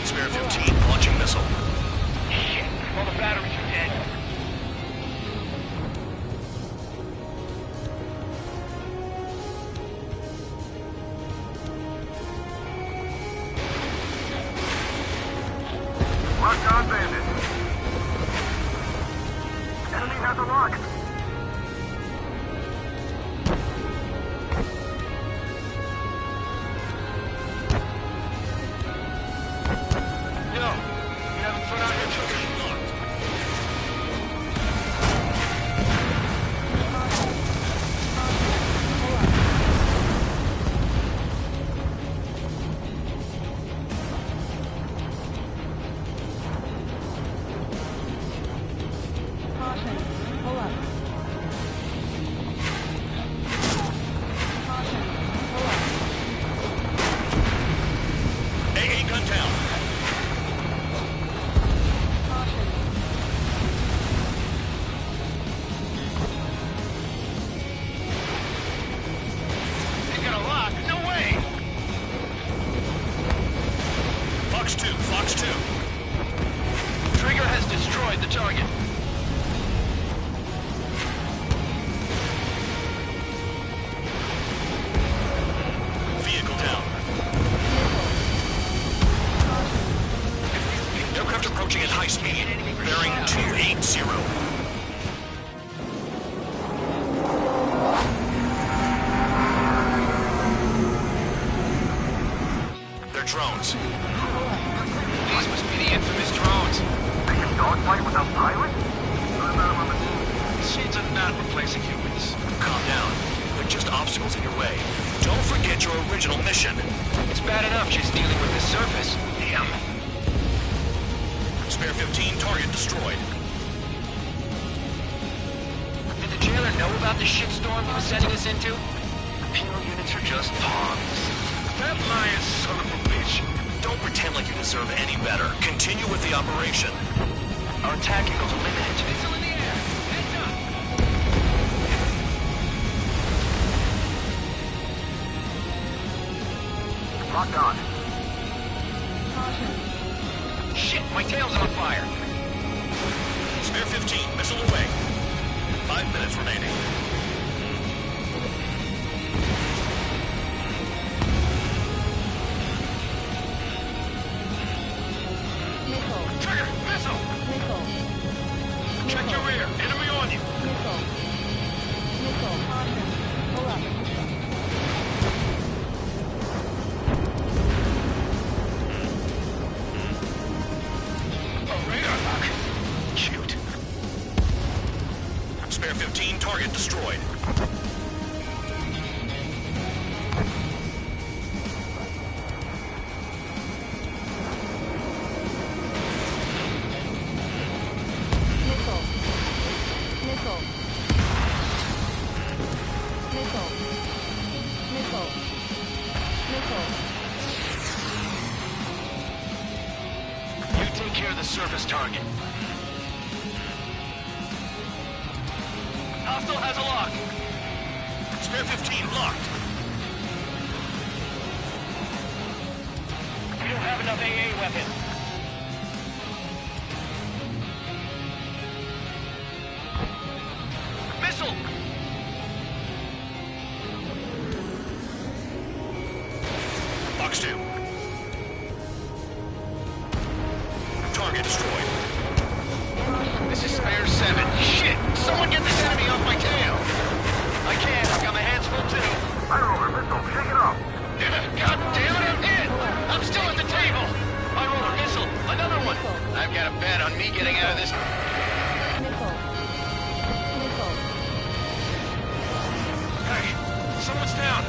Spare 15, launching missile. Shit, all the batteries are dead. Locked on bandit. Enemy has a lock. Fox 2. Trigger has destroyed the target. Vehicle down. Aircraft approaching at high speed. Bearing 280. They're drones. These must be the infamous drones. They can dogfight without pilots? What about them on the moon? Machines are not replacing humans. Calm down. They're just obstacles in your way. Don't forget your original mission. It's bad enough just dealing with the surface. Damn. Spare 15, target destroyed. Did the jailer know about the shitstorm he was sending us into? Penal units are just pawns. That lying son of a bitch. Don't pretend like you deserve any better. Continue with the operation. Our attack angles are limited. Missile in the air. Heads up. Locked on. Shit, my tail's on fire. Spare 15, missile away. 5 minutes remaining. Trigger, missile! Check your rear. Enemy on you. Radar lock. Shoot. Spare 15, target destroyed. You take care of the surface target. Hostile has a lock. Spare 15, locked. We don't have enough AA weapon. Missile! Fox 2. Target destroyed. This is spare 7. Shit! Someone get this enemy off my tail! I can't. I got my hands full too. High roller, missile, shake it off. God damn it, I'm hit! I'm still at the table! High roller missile! Another one! I've got a bet on me getting out of this. Hey, someone's down.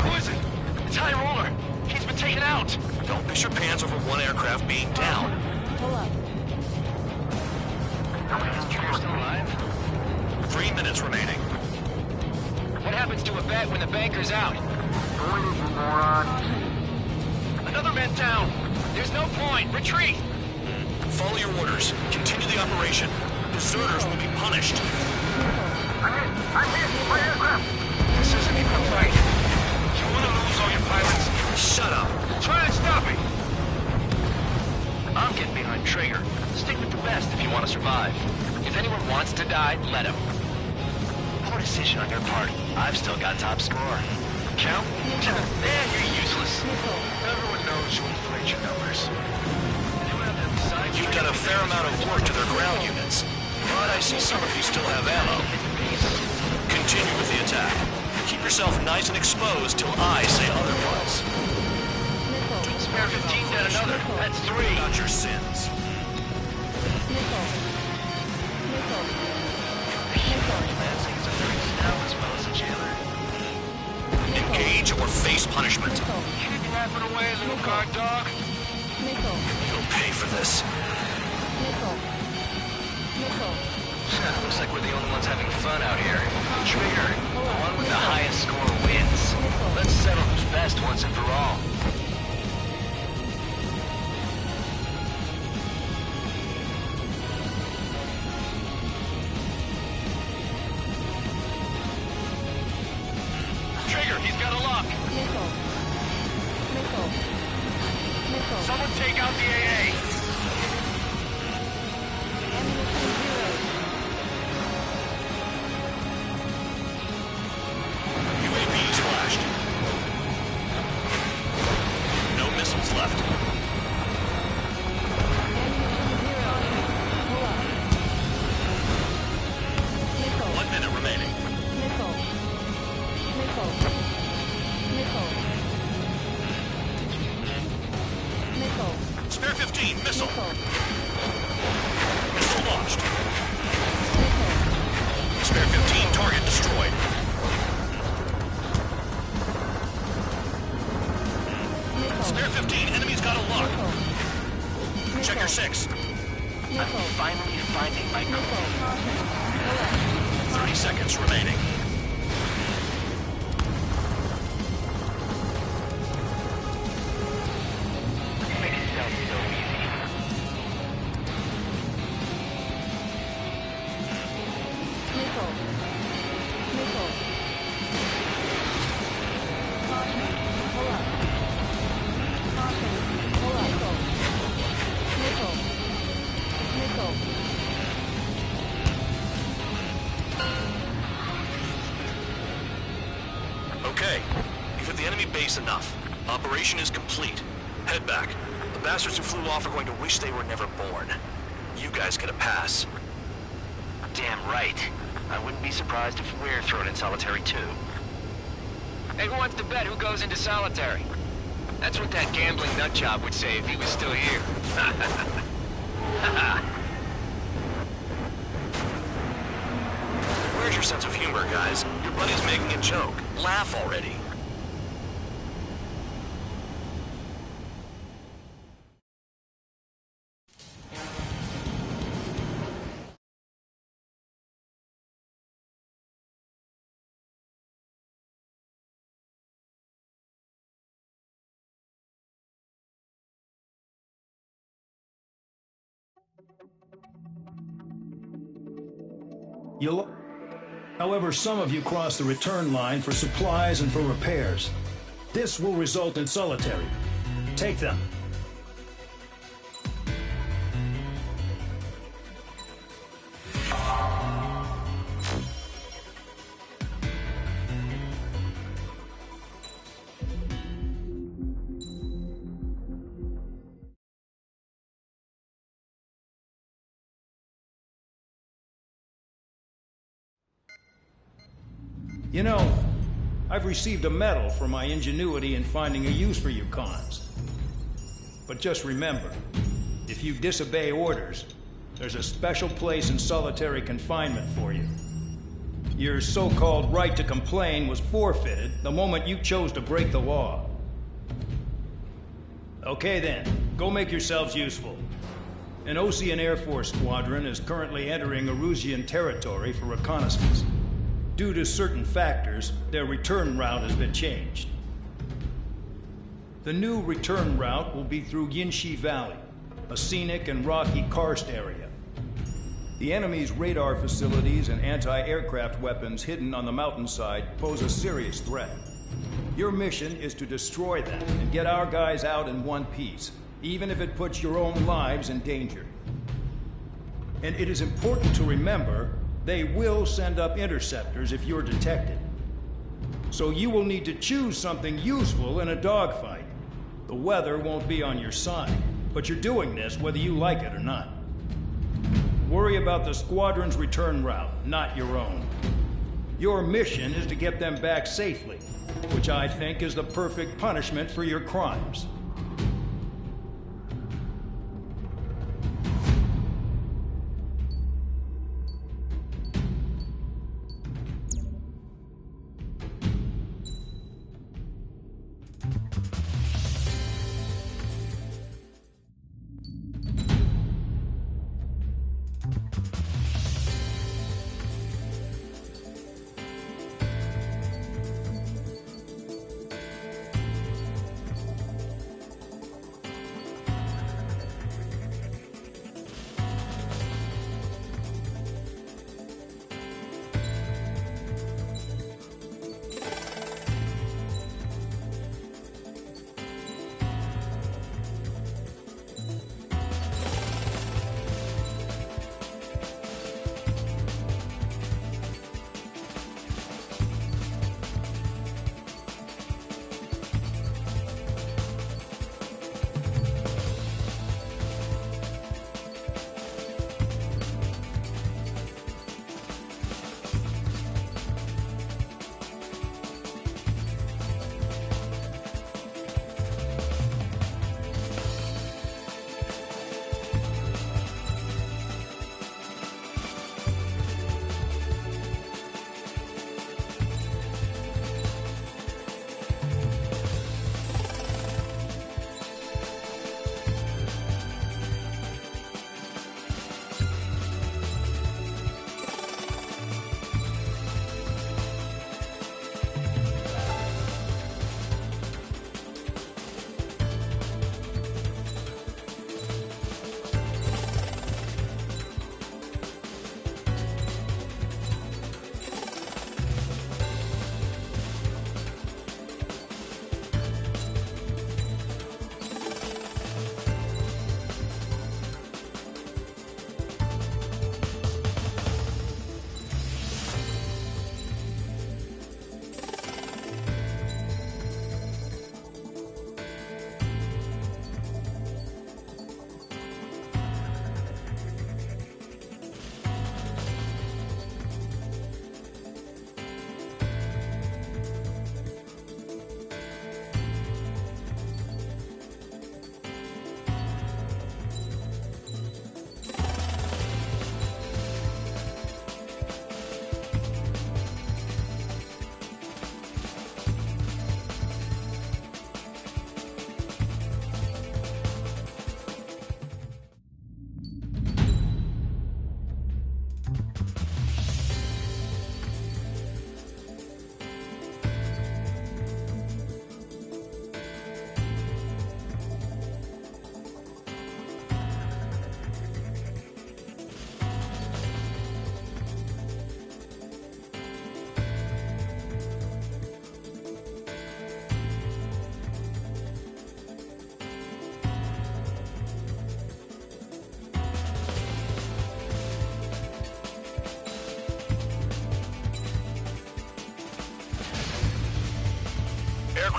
Who is it? It's High roller. He's been taken out. Don't piss your pants over one aircraft being down. Is Trigger still alive? 3 minutes remaining. What happens to a bet when the banker's out? Avoid it, you moron. Another man down. There's no point. Retreat. Follow your orders. Continue the operation. Deserters will be punished. I'm hit! My aircraft! This isn't even a fight. You want to lose all your pilots? Shut up. Try and stop me. I'm getting behind Trigger. Stick with the best if you want to survive. If anyone wants to die, let him. Poor decision on your part. I've still got top score. Count? Man, you're useless. Everyone knows you inflate your numbers. You've done a fair amount of work to their ground units, but I see some of you still have ammo. Continue with the attack. Keep yourself nice and exposed till I say otherwise. Spare 15 down another. That's 3. Not your sins. Engage or face punishment. Keep yapping away, little guard dog. You'll pay for this. Looks like we're the only ones having fun out here. Trigger, the one with the highest score wins. Let's settle who's best once and for all. Trigger, he's got a lock. Someone take out the AA. Check your 6. I'm finally finding my Nickel, caution. Go up. 30 seconds remaining. Make it sound so easy. Nickel. Nickel. Caution. Pull up. Caution. Pull up. Nickel. Nickel. Okay, you've hit the enemy base enough. Operation is complete. Head back. The bastards who flew off are going to wish they were never born. You guys get a pass. Damn right. I wouldn't be surprised if we're thrown in solitary too. Hey, who wants to bet who goes into solitary? That's what that gambling nutjob would say if he was still here. Where's your sense of humor, guys? Your buddy's making a joke. Laugh already. However, some of you cross the return line for supplies and for repairs. This will result in solitary. Take them. You know, I've received a medal for my ingenuity in finding a use for you cons. But just remember, if you disobey orders, there's a special place in solitary confinement for you. Your so-called right to complain was forfeited the moment you chose to break the law. Okay then, go make yourselves useful. An Ocean Air Force squadron is currently entering Erusian territory for reconnaissance. Due to certain factors, their return route has been changed. The new return route will be through Yinshi Valley, a scenic and rocky karst area. The enemy's radar facilities and anti-aircraft weapons hidden on the mountainside pose a serious threat. Your mission is to destroy them and get our guys out in one piece, even if it puts your own lives in danger. And it is important to remember they will send up interceptors if you're detected. So you will need to choose something useful in a dogfight. The weather won't be on your side, but you're doing this whether you like it or not. Worry about the squadron's return route, not your own. Your mission is to get them back safely, which I think is the perfect punishment for your crimes.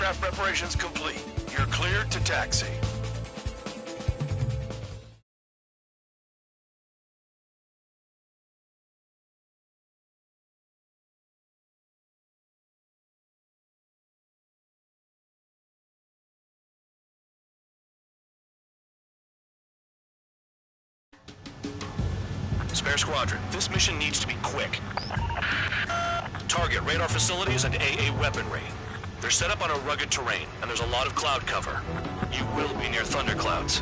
Aircraft preparations complete. You're cleared to taxi. Spare Squadron, this mission needs to be quick. Target radar facilities and AA weaponry. They're set up on a rugged terrain, and there's a lot of cloud cover. You will be near thunderclouds.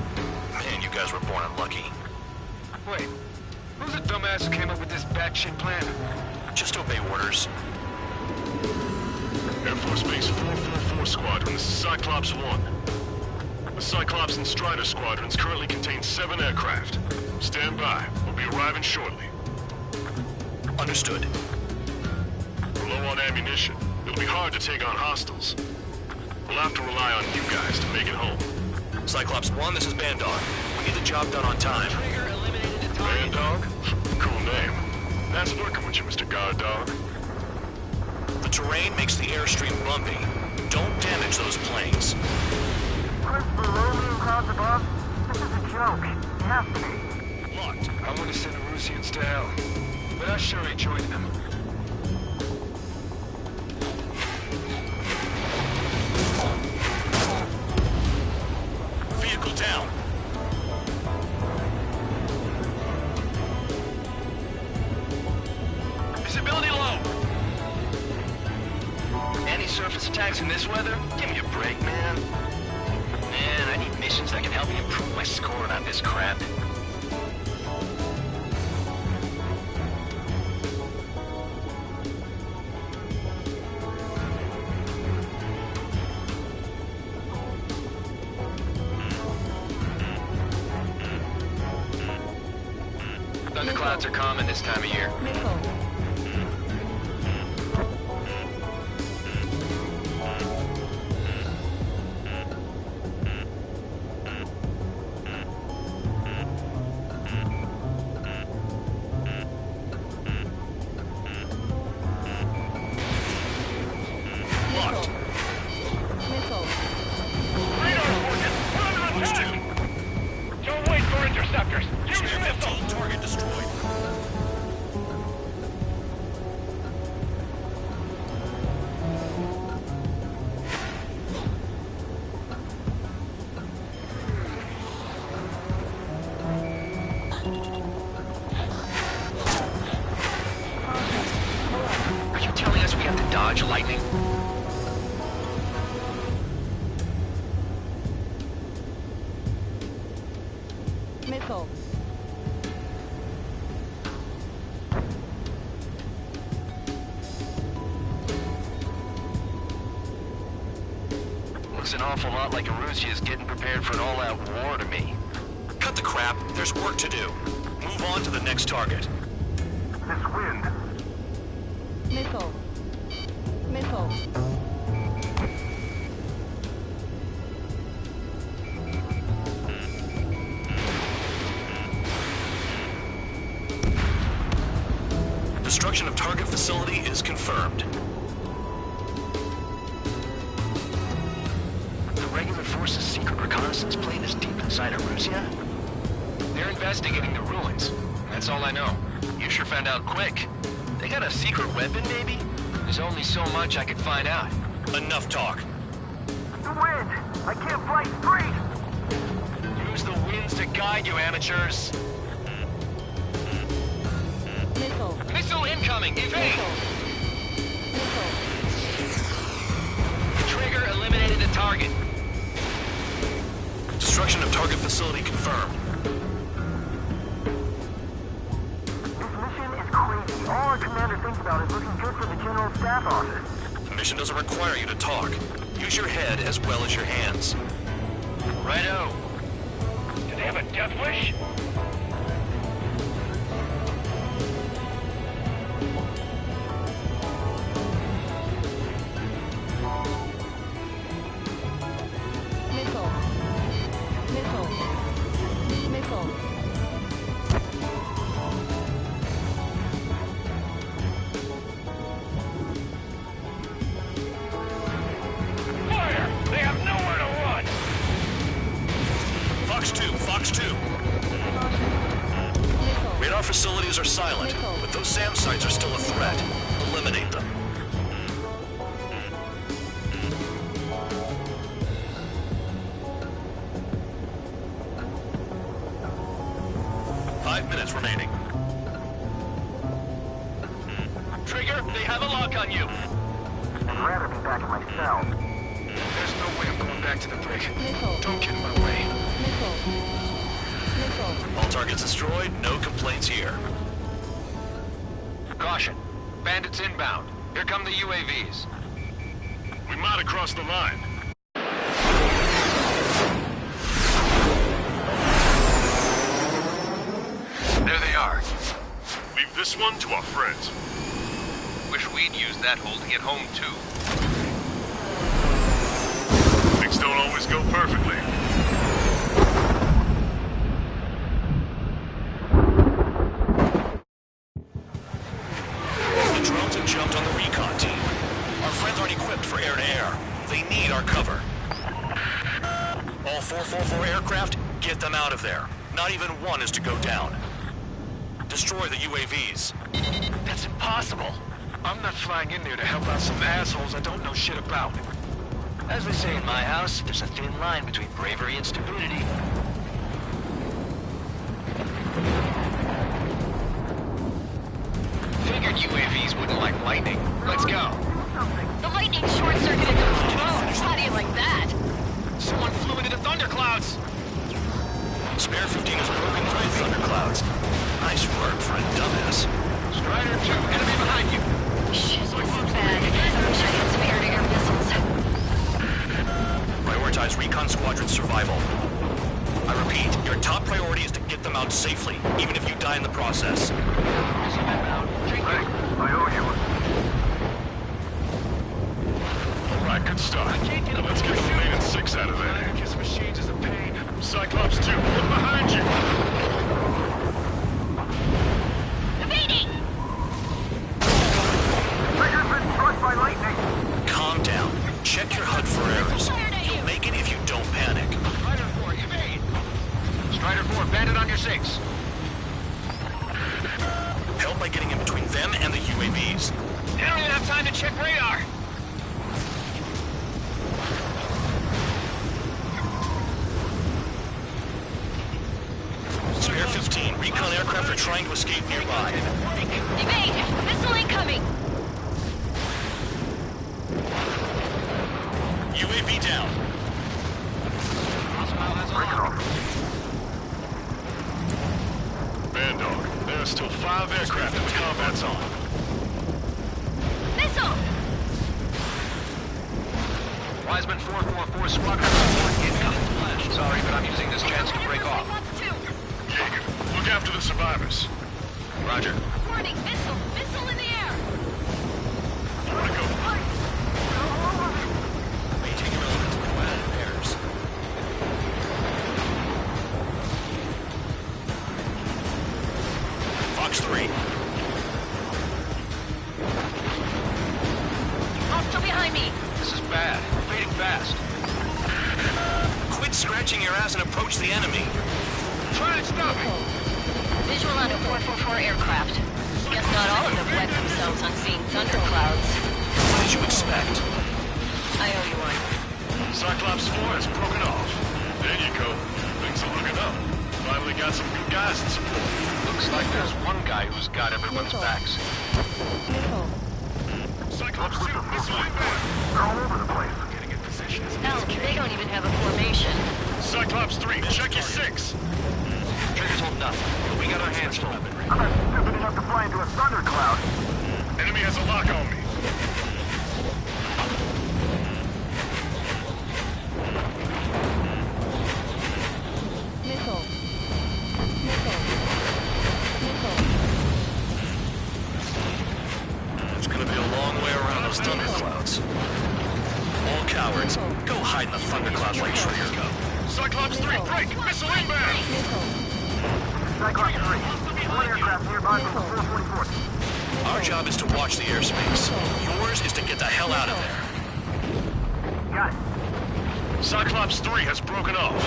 Man, you guys were born unlucky. Wait, who's the dumbass who came up with this batshit plan? Just obey orders. Air Force Base 444 Squadron, this is Cyclops 1. The Cyclops and Strider squadrons currently contain 7 aircraft. Stand by. We'll be arriving shortly. Understood. We're low on ammunition. It'll be hard to take on hostiles. We'll have to rely on you guys to make it home. Cyclops 1, this is Bandog. We need the job done on time. Trigger eliminated the target. Bandog? Cool name. Nice working with you, Mr. Guard Dog. The terrain makes the airstream bumpy. Don't damage those planes. Chris, below me and clouds above? This is a joke. It has to be. Locked. I'm gonna send the Russians to hell. But I sure enjoyed them. Vehicle down. Visibility low. Anti-surface attacks in this weather? Give me a break, man. Man, I need missions that can help me improve my score, not this crap. Thunderclouds are common this time of year. Missile. Locked. Missile. Radar working! We're under attack! Don't wait for interceptors! Use your missiles! Target destroyed. Are you telling us we have to dodge lightning? Missile. Looks an awful lot like Russia is getting prepared for an all-out war to me. Cut the crap. There's work to do. Move on to the next target. This wind. Missile. Missile. Destruction of target facility is confirmed. The regular force's secret reconnaissance plane is deep inside of Russia? They're investigating the ruins. That's all I know. You sure found out quick. They got a secret weapon, maybe? There's only so much I could find out. Enough talk. The wind! I can't fly straight! Use the winds to guide you, amateurs. Missile. Missile incoming! Evade! Missile. Trigger eliminated the target. Destruction of target facility confirmed. This mission is crazy. All our commander thinks about is looking good for the General Staff Office. The mission doesn't require you to talk. Use your head as well as your hands. Righto. Do they have a death wish? Missile. Missile. Missile. Fire! facilities are silent, but those SAM sites are still a threat. Eliminate them. 5 minutes remaining. Trigger, they have a lock on you. I'd rather be back in my cell. There's no way I'm going back to the brig. Missile. Don't get in my way. Missile. All targets destroyed, no complaints here. Caution. Bandits inbound. Here come the UAVs. We might have crossed the line. There they are. Leave this one to our friends. Wish we'd used that hole to get home, too. Things don't always go perfectly. The drones have jumped on the recon team. Our friends aren't equipped for air-to-air. They need our cover. All 444 aircraft, get them out of there. Not even one is to go down. Destroy the UAVs. That's impossible. I'm not flying in there to help out some assholes I don't know shit about. As they say in my house, there's a thin line between bravery and stupidity. Figured UAVs wouldn't like lightning. Let's go. The lightning short-circuited those drones. How do you like that? Someone flew into the thunderclouds. Spare 15 is broken through thunderclouds. Nice work for a dumbass. Strider 2, enemy behind you. Shit, this is bad. I wish I had some air-to-air missiles. Prioritize recon squadron survival. I repeat, your top priority is to get them out safely, even if you die in the process. Thanks. I owe you. All right, good start. Now let's get the remaining 6 out of there. Kiss machines is a pain. Cyclops 2, look behind you. Evading! Trigger's been struck by lightning. Calm down. Check your HUD for errors. You'll make it if you don't panic. Strider 4, evade! Strider 4, bandit on your 6. Help by getting in between them and the UAVs. They don't even have time to check radar. Spare 15, recon aircraft are trying to escape nearby. Evade! Missile incoming! UAV down. Bandog, there are still 5 aircraft in the combat zone. Missile! Wiseman 444 squadron report incoming. Sorry, but I'm using this chance to break off. Jaeger, look after the survivors. Roger. Warning! Missile! Missile in the air! Where to go? Maintain your elements when in pairs. Fox 3. Hostile behind me! This is bad. We're fading fast. Quit scratching your ass and approach the enemy. Try and stop me. Visual on a 444 aircraft. Guess not all of them wet themselves on seeing thunderclouds. What did you expect? I owe you one. Cyclops 4 has broken off. There you go. Things are looking up. Finally got some good guys in support. Looks like there's one guy who's got everyone's backs. Missile. Cyclops 2, missile inbound. They're all over the place. Getting in position is Hell, they don't even have a formation. Cyclops 3, check your 6. Trigger's holding up, but we got our hands full. I'm not stupid enough to fly into a thundercloud. Enemy has a lock on me. Missile. Missile. Missile. It's gonna be a long way around those thunderclouds. All cowards, go hide in the thunderclouds like Trigger. Cyclops 3, break! Missile inbound! Missile. Cyclops 3. One aircraft nearby from the 444th. Our job is to watch the airspace. Yours is to get the hell out of there. Got it. Cyclops 3 has broken off.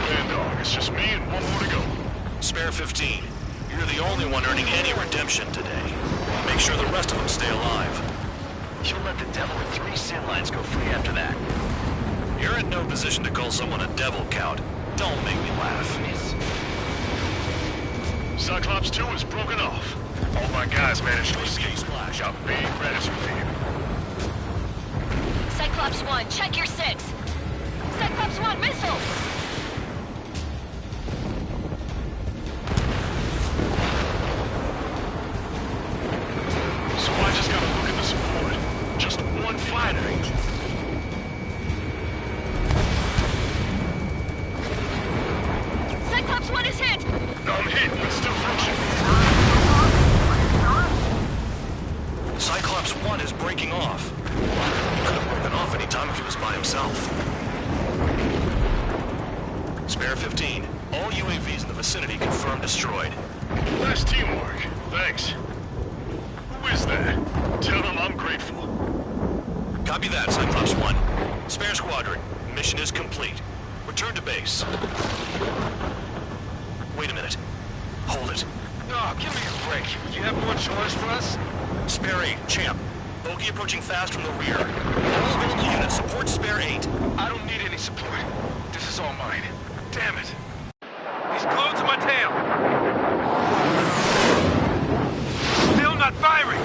Bandog, it's just me and one more to go. Spare 15. You're the only one earning any redemption today. Make sure the rest of them stay alive. You'll let the devil with 3 sin lines go free after that. You're in no position to call someone a devil, Count. Don't make me laugh. Cyclops 2 is broken off. All my guys managed to escape. Splash. Got big gratitude for you. Cyclops 1, check your 6. Cyclops 1, missile! So I just gotta look at the support. Just one fighter. Cyclops 1 is hit! I'm hit, but still functioning. Cyclops 1 is breaking off. He could have broken off any time if he was by himself. Spare 15. All UAVs in the vicinity confirmed destroyed. Nice teamwork. Thanks. Who is that? Tell him I'm grateful. Copy that, Cyclops 1. Spare squadron. Mission is complete. Return to base. Wait a minute. Hold it. Oh, give me a break. You have more chores for us? Spare 8, Champ. Bogey approaching fast from the rear. All available units support Spare 8. I don't need any support. This is all mine. Damn it. He's glued to my tail. Still not firing.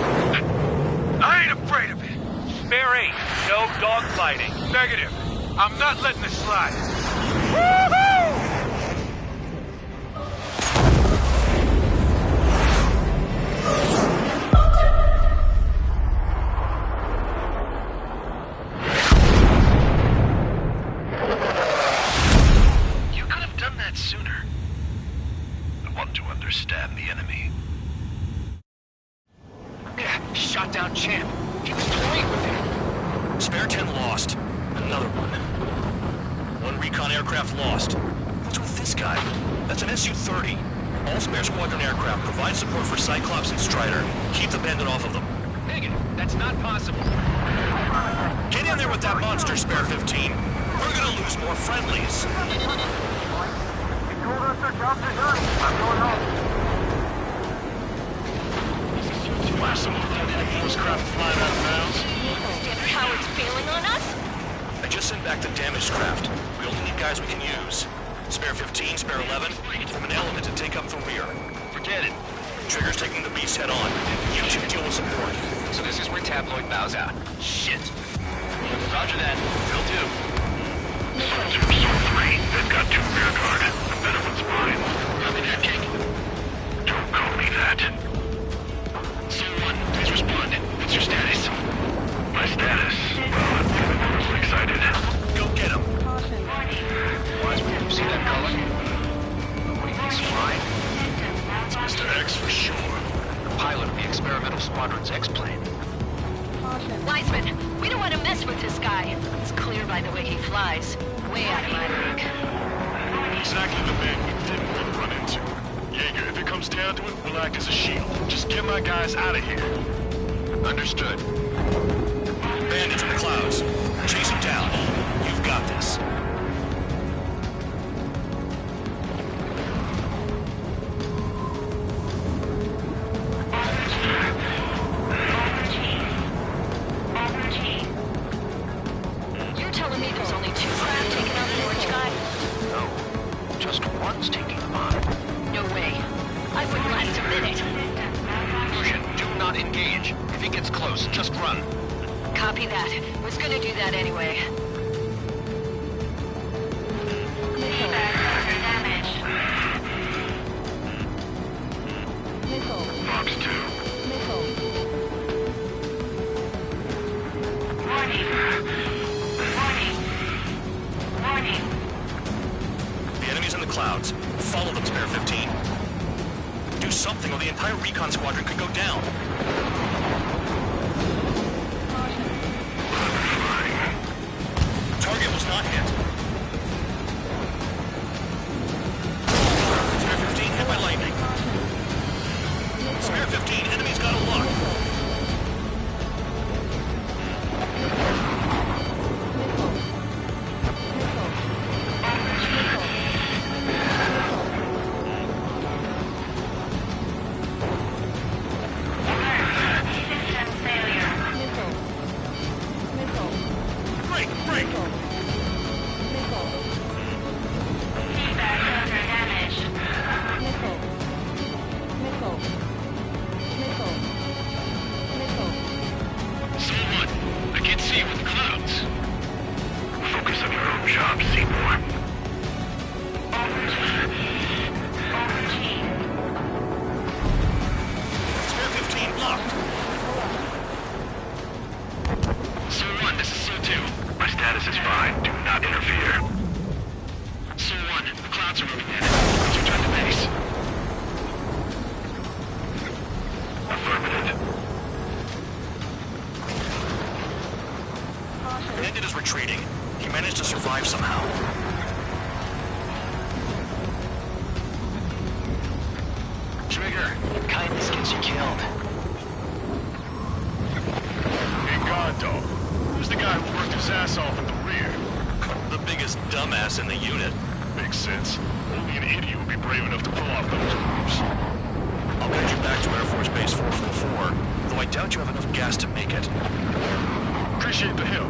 I ain't afraid of it. Spare 8, no dogfighting. Negative. I'm not letting this slide. Woohoo! Sooner. I want to understand the enemy. Yeah, shot down Champ. He was toying with him. Spare 10 lost. Another one. One recon aircraft lost. What's with this guy? That's an Su-30. All spare squadron aircraft provide support for Cyclops and Strider. Keep the bandit off of them. Negative. That's not possible. Get in there with that monster, Spare 15. We're gonna lose more friendlies. Told us their jobs are done. I'm going home. Flash some of that Air Force craft flying out of bounds. Damn cowards bailing on us? I just sent back the damaged craft. We only need guys we can use. Spare 15, Spare 11, from an element to take up the rear. Forget it. Trigger's taking the beast head on. You two deal with support. So this is where Tabloid bows out. Shit. Roger that. Will do. Soldier 3, they've got 2 rear guard. The better one's mine. Copy that, King. Don't call me that. Soul 1, please respond. What's your status? My status? Well, I'm feeling a little excited. Go get him. Wiseman, you see that color? What do you think's flying? It's Mr. X for sure. The pilot of the experimental squadron's X-plane. Wiseman, we don't want to mess with this guy. It's clear by the way he flies. Way out of my league. Exactly the man we didn't want to run into. Jaeger, if it comes down to it, we'll act as a shield. Just get my guys out of here. Understood. Bandits in the clouds. Chase them down. You've got this. You're telling me there's only 2 craft taking out the orange guy? No, just one's taking them on. No way. I wouldn't last a minute. Fusion, do not engage. If he gets close, just run. Copy that. Was gonna do that anyway. Fox 2. The enemy's in the clouds. Follow them, Spare 15. Do something or the entire recon squadron could go down. Target was not hit. Spare 15 hit by lightning. Spare 15, enemy's got a lock. retreating. He managed to survive somehow. Trigger, kindness gets you killed. Hey, God, dog. Who's the guy who worked his ass off in the rear? The biggest dumbass in the unit. Makes sense. Only an idiot would be brave enough to pull off those moves. I'll guide you back to Air Force Base 444, though I doubt you have enough gas to make it. Appreciate the help.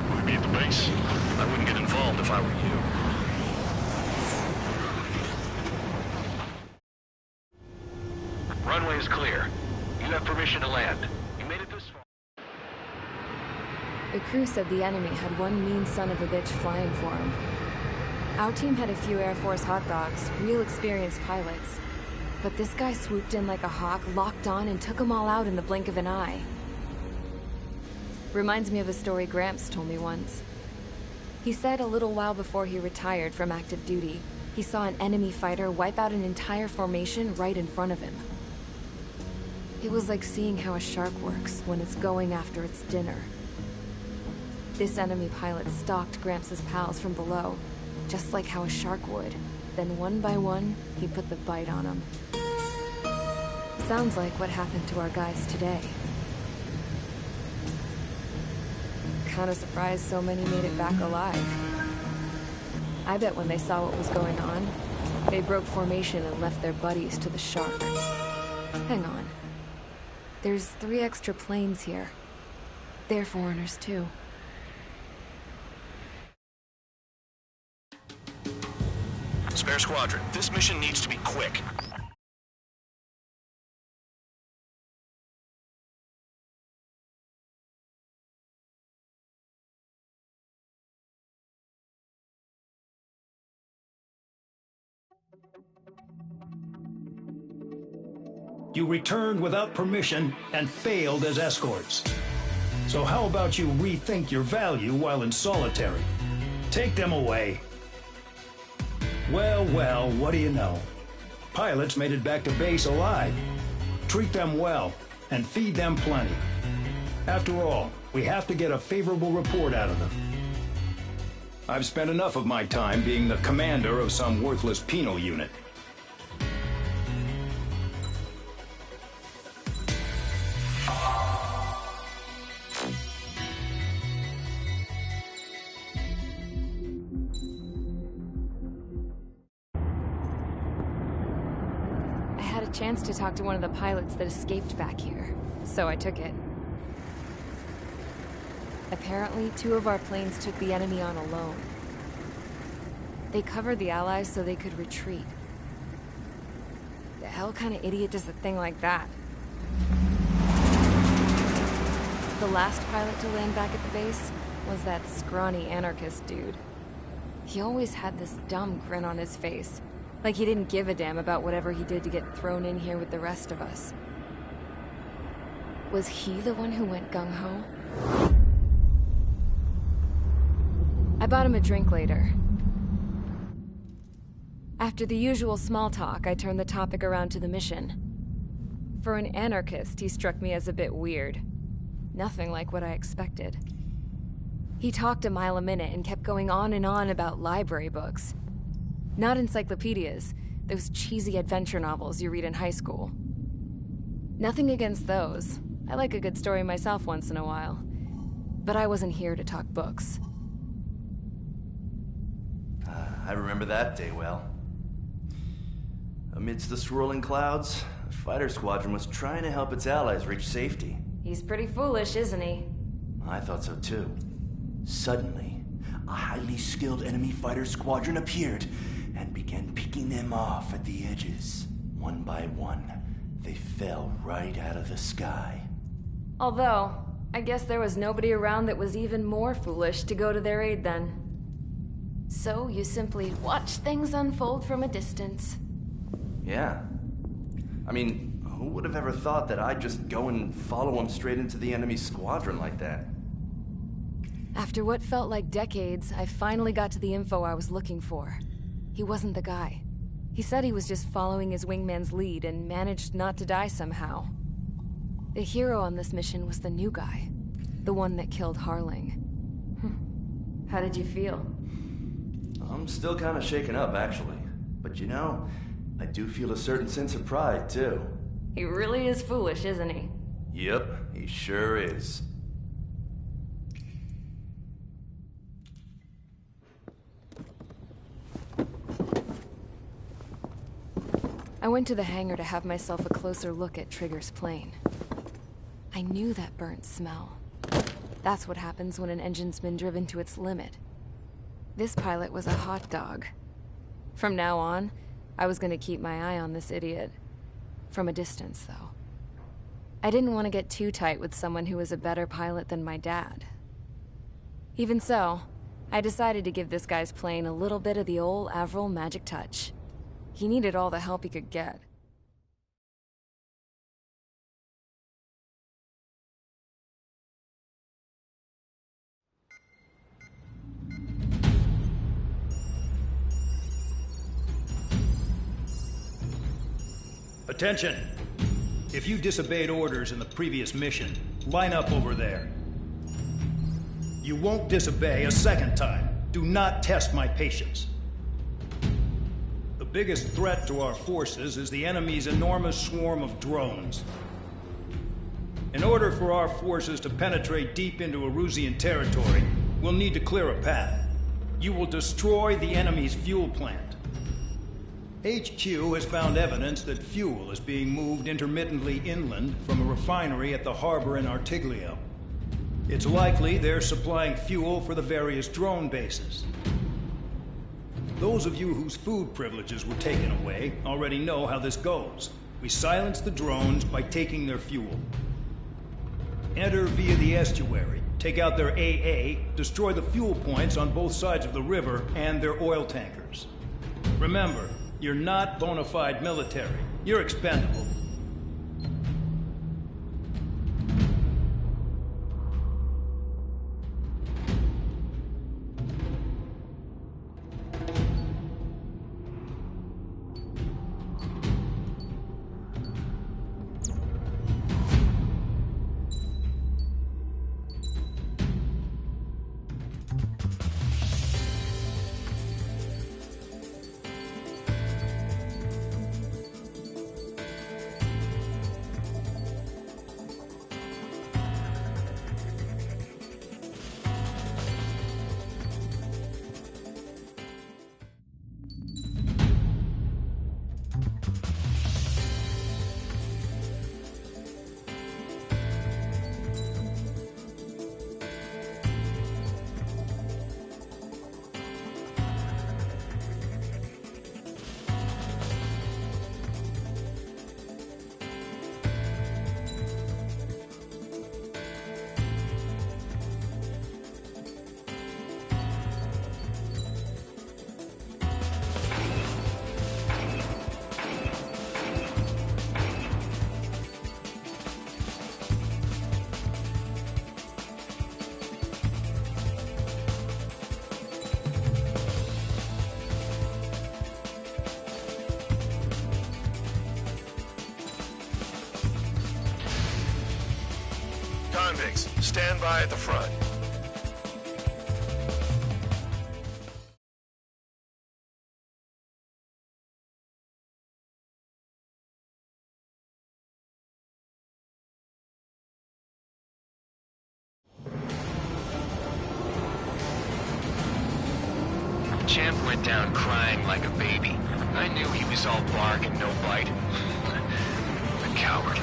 Will you be at the base? I wouldn't get involved if I were you. Runway is clear. You have permission to land. You made it this far. The crew said the enemy had one mean son of a bitch flying for him. Our team had a few Air Force hot dogs, real experienced pilots. But this guy swooped in like a hawk, locked on, and took them all out in the blink of an eye. Reminds me of a story Gramps told me once. He said a little while before he retired from active duty, he saw an enemy fighter wipe out an entire formation right in front of him. It was like seeing how a shark works when it's going after its dinner. This enemy pilot stalked Gramps' pals from below, just like how a shark would. Then one by one, he put the bite on them. Sounds like what happened to our guys today. Kinda surprised so many made it back alive. I bet when they saw what was going on, they broke formation and left their buddies to the shark. Hang on. There's 3 extra planes here. They're foreigners too. Spare Squadron, this mission needs to be quick. You returned without permission and failed as escorts. So how about you rethink your value while in solitary? Take them away. Well, well, what do you know? Pilots made it back to base alive. Treat them well and feed them plenty. After all, we have to get a favorable report out of them. I've spent enough of my time being the commander of some worthless penal unit. Chance to talk to one of the pilots that escaped back here, so I took it. Apparently, 2 of our planes took the enemy on alone. They covered the Allies so they could retreat. The hell kind of idiot does a thing like that? The last pilot to land back at the base was that scrawny anarchist dude. He always had this dumb grin on his face. Like he didn't give a damn about whatever he did to get thrown in here with the rest of us. Was he the one who went gung-ho? I bought him a drink later. After the usual small talk, I turned the topic around to the mission. For an anarchist, he struck me as a bit weird. Nothing like what I expected. He talked a mile a minute and kept going on and on about library books. Not encyclopedias, those cheesy adventure novels you read in high school. Nothing against those. I like a good story myself once in a while. But I wasn't here to talk books. I remember that day well. Amidst the swirling clouds, the fighter squadron was trying to help its allies reach safety. He's pretty foolish, isn't he? I thought so too. Suddenly, a highly skilled enemy fighter squadron appeared and began picking them off at the edges. One by one, they fell right out of the sky. Although, I guess there was nobody around that was even more foolish to go to their aid then. So you simply watch things unfold from a distance. Yeah. I mean, who would have ever thought that I'd just go and follow him straight into the enemy squadron like that? After what felt like decades, I finally got to the info I was looking for. He wasn't the guy. He said he was just following his wingman's lead and managed not to die somehow. The hero on this mission was the new guy. The one that killed Harling. How did you feel? I'm still kind of shaken up, actually. But you know, I do feel a certain sense of pride, too. He really is foolish, isn't he? Yep, he sure is. I went to the hangar to have myself a closer look at Trigger's plane. I knew that burnt smell. That's what happens when an engine's been driven to its limit. This pilot was a hot dog. From now on, I was gonna keep my eye on this idiot. From a distance, though. I didn't want to get too tight with someone who was a better pilot than my dad. Even so, I decided to give this guy's plane a little bit of the old Avril magic touch. He needed all the help he could get. Attention! If you disobeyed orders in the previous mission, line up over there. You won't disobey a second time. Do not test my patience. The biggest threat to our forces is the enemy's enormous swarm of drones. In order for our forces to penetrate deep into Erusian territory, we'll need to clear a path. You will destroy the enemy's fuel plant. HQ has found evidence that fuel is being moved intermittently inland from a refinery at the harbor in Artiglio. It's likely they're supplying fuel for the various drone bases. Those of you whose food privileges were taken away already know how this goes. We silence the drones by taking their fuel. Enter via the estuary, take out their AA, destroy the fuel points on both sides of the river and their oil tankers. Remember, you're not bona fide military. You're expendable. Convicts, stand by at the front. Champ went down crying like a baby. I knew he was all bark and no bite. A coward.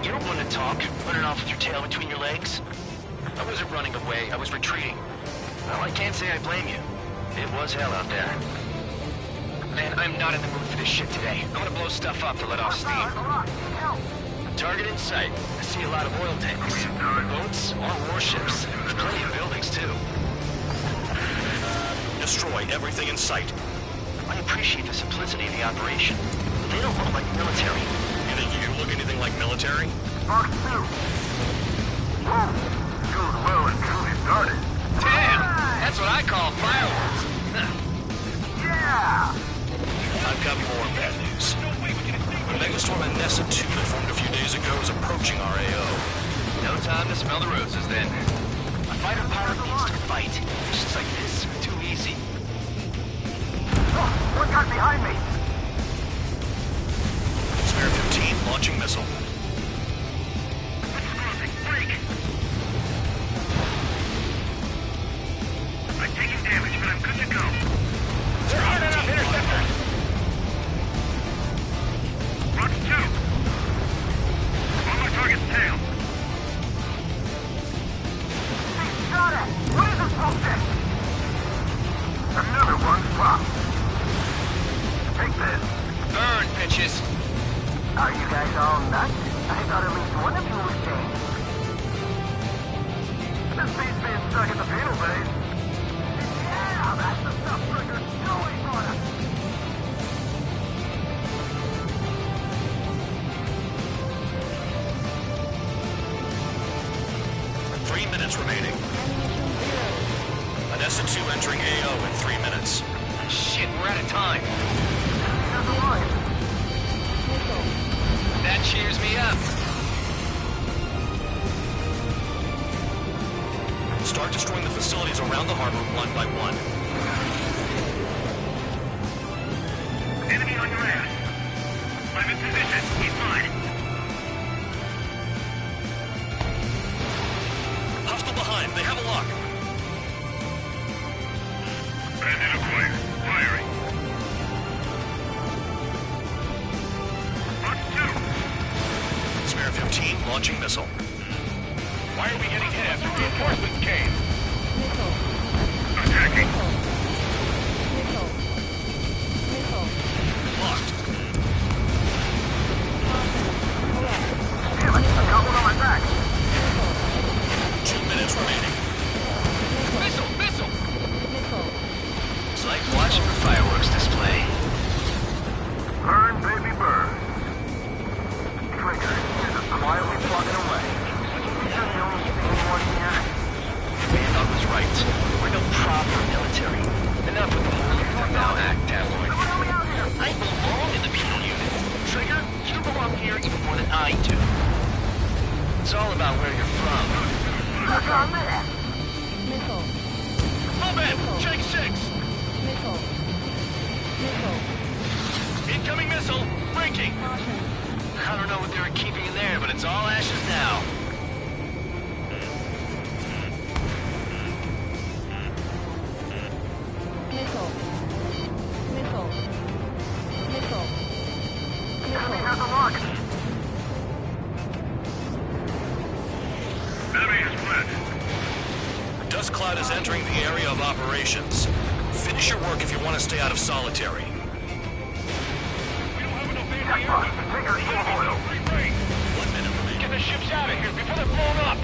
You don't want to talk, running off with your tail between your legs? I wasn't running away, I was retreating. Well, I can't say I blame you. It was hell out there. Man, I'm not in the mood for this shit today. I'm gonna blow stuff up to let off steam. Target in sight. I see a lot of oil tanks. Boats, or warships. Plenty of buildings, too. Destroy everything in sight. I appreciate the simplicity of the operation. They don't look like military. You think you look anything like military? Mark 2. Whoa. Good, well and truly started. Damn! That's what I call fireworks. Yeah! I've got more bad news. The megastorm Nessa 2 that formed a few days ago is approaching our AO. No time to smell the roses, then. Fighter pilot needs to fight. Missions like this are too easy. Oh, one got behind me! Spare 15 launching missile. I'm taking damage, but I'm good to go. There aren't enough interceptors! Rocks 2! On my target's tail. Hey, shot at! What is this bullshit? Another one's dropped. Take this. Burn, bitches! Are you guys all nuts? I thought at least one of you was changed. This beats being stuck at the penal base. Yeah, that's the stuff Trigger. No way for us. Three minutes remaining. An S2 entering AO in 3 minutes. Shit, we're out of time. There's a line. That cheers me up. Start destroying the facilities around the harbor one by one. Enemy on your ass. I'm in position. Keep mine. Hostile behind. They have a lock. Bandit acquired. Firing. Rock 2. Spare 15 launching missile. Why are we getting hit after reinforcements came? Missile. Attacking. Missile. Missile. Locked. Damn it, I got one on my back. 2 minutes remaining. Missile! Missile! Missile. It's like watching a fireworks display. Burn, baby, burn. Trigger, you're just quietly plugging away. You're the only sane one here. Bandog was right. We're no proper military. Enough with the whole "for now" act, tabloid. Someone help me out here. I belong in the penal unit. Trigger, you belong here even more than I do. It's all about where you're from. Suck on that. Missile. Combat! Check 6! Missile. Missile. Incoming missile! Breaking! Caution. I don't know what they were keeping in there, but it's all ashes now. Missile. Missile. Missile. Enemy has a lock. Enemy is split. Dust cloud is entering the area of operations. Finish your work if you want to stay out of solitary. We don't have enough Jackpot. ammunition! Trigger's full of oil. Free break! 1 minute remaining. Get the ships out of here before they're blown up!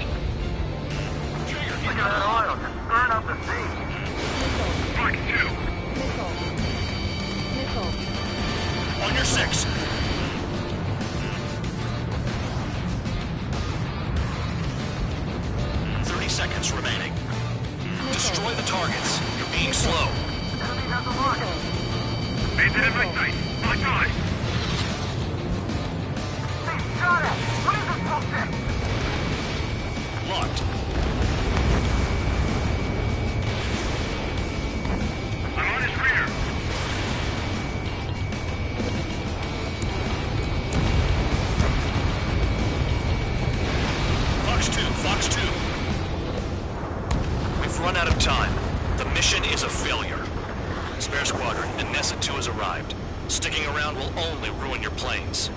Trigger, Look at that oil just burn up the sea. Missile. Rock 2. Missile. Missile. On your 6. Seconds remaining. Destroy the targets. You're being slow. Enemy has a lock. Bandit in my sight. Lock on. Hey, shot at! What is this bullshit? Locked. I'm on his rear. Fox 2, Fox 2. We've run out of time. The mission is a failure. Spare squadron, Anessa 2 has arrived. Sticking around will only ruin your planes.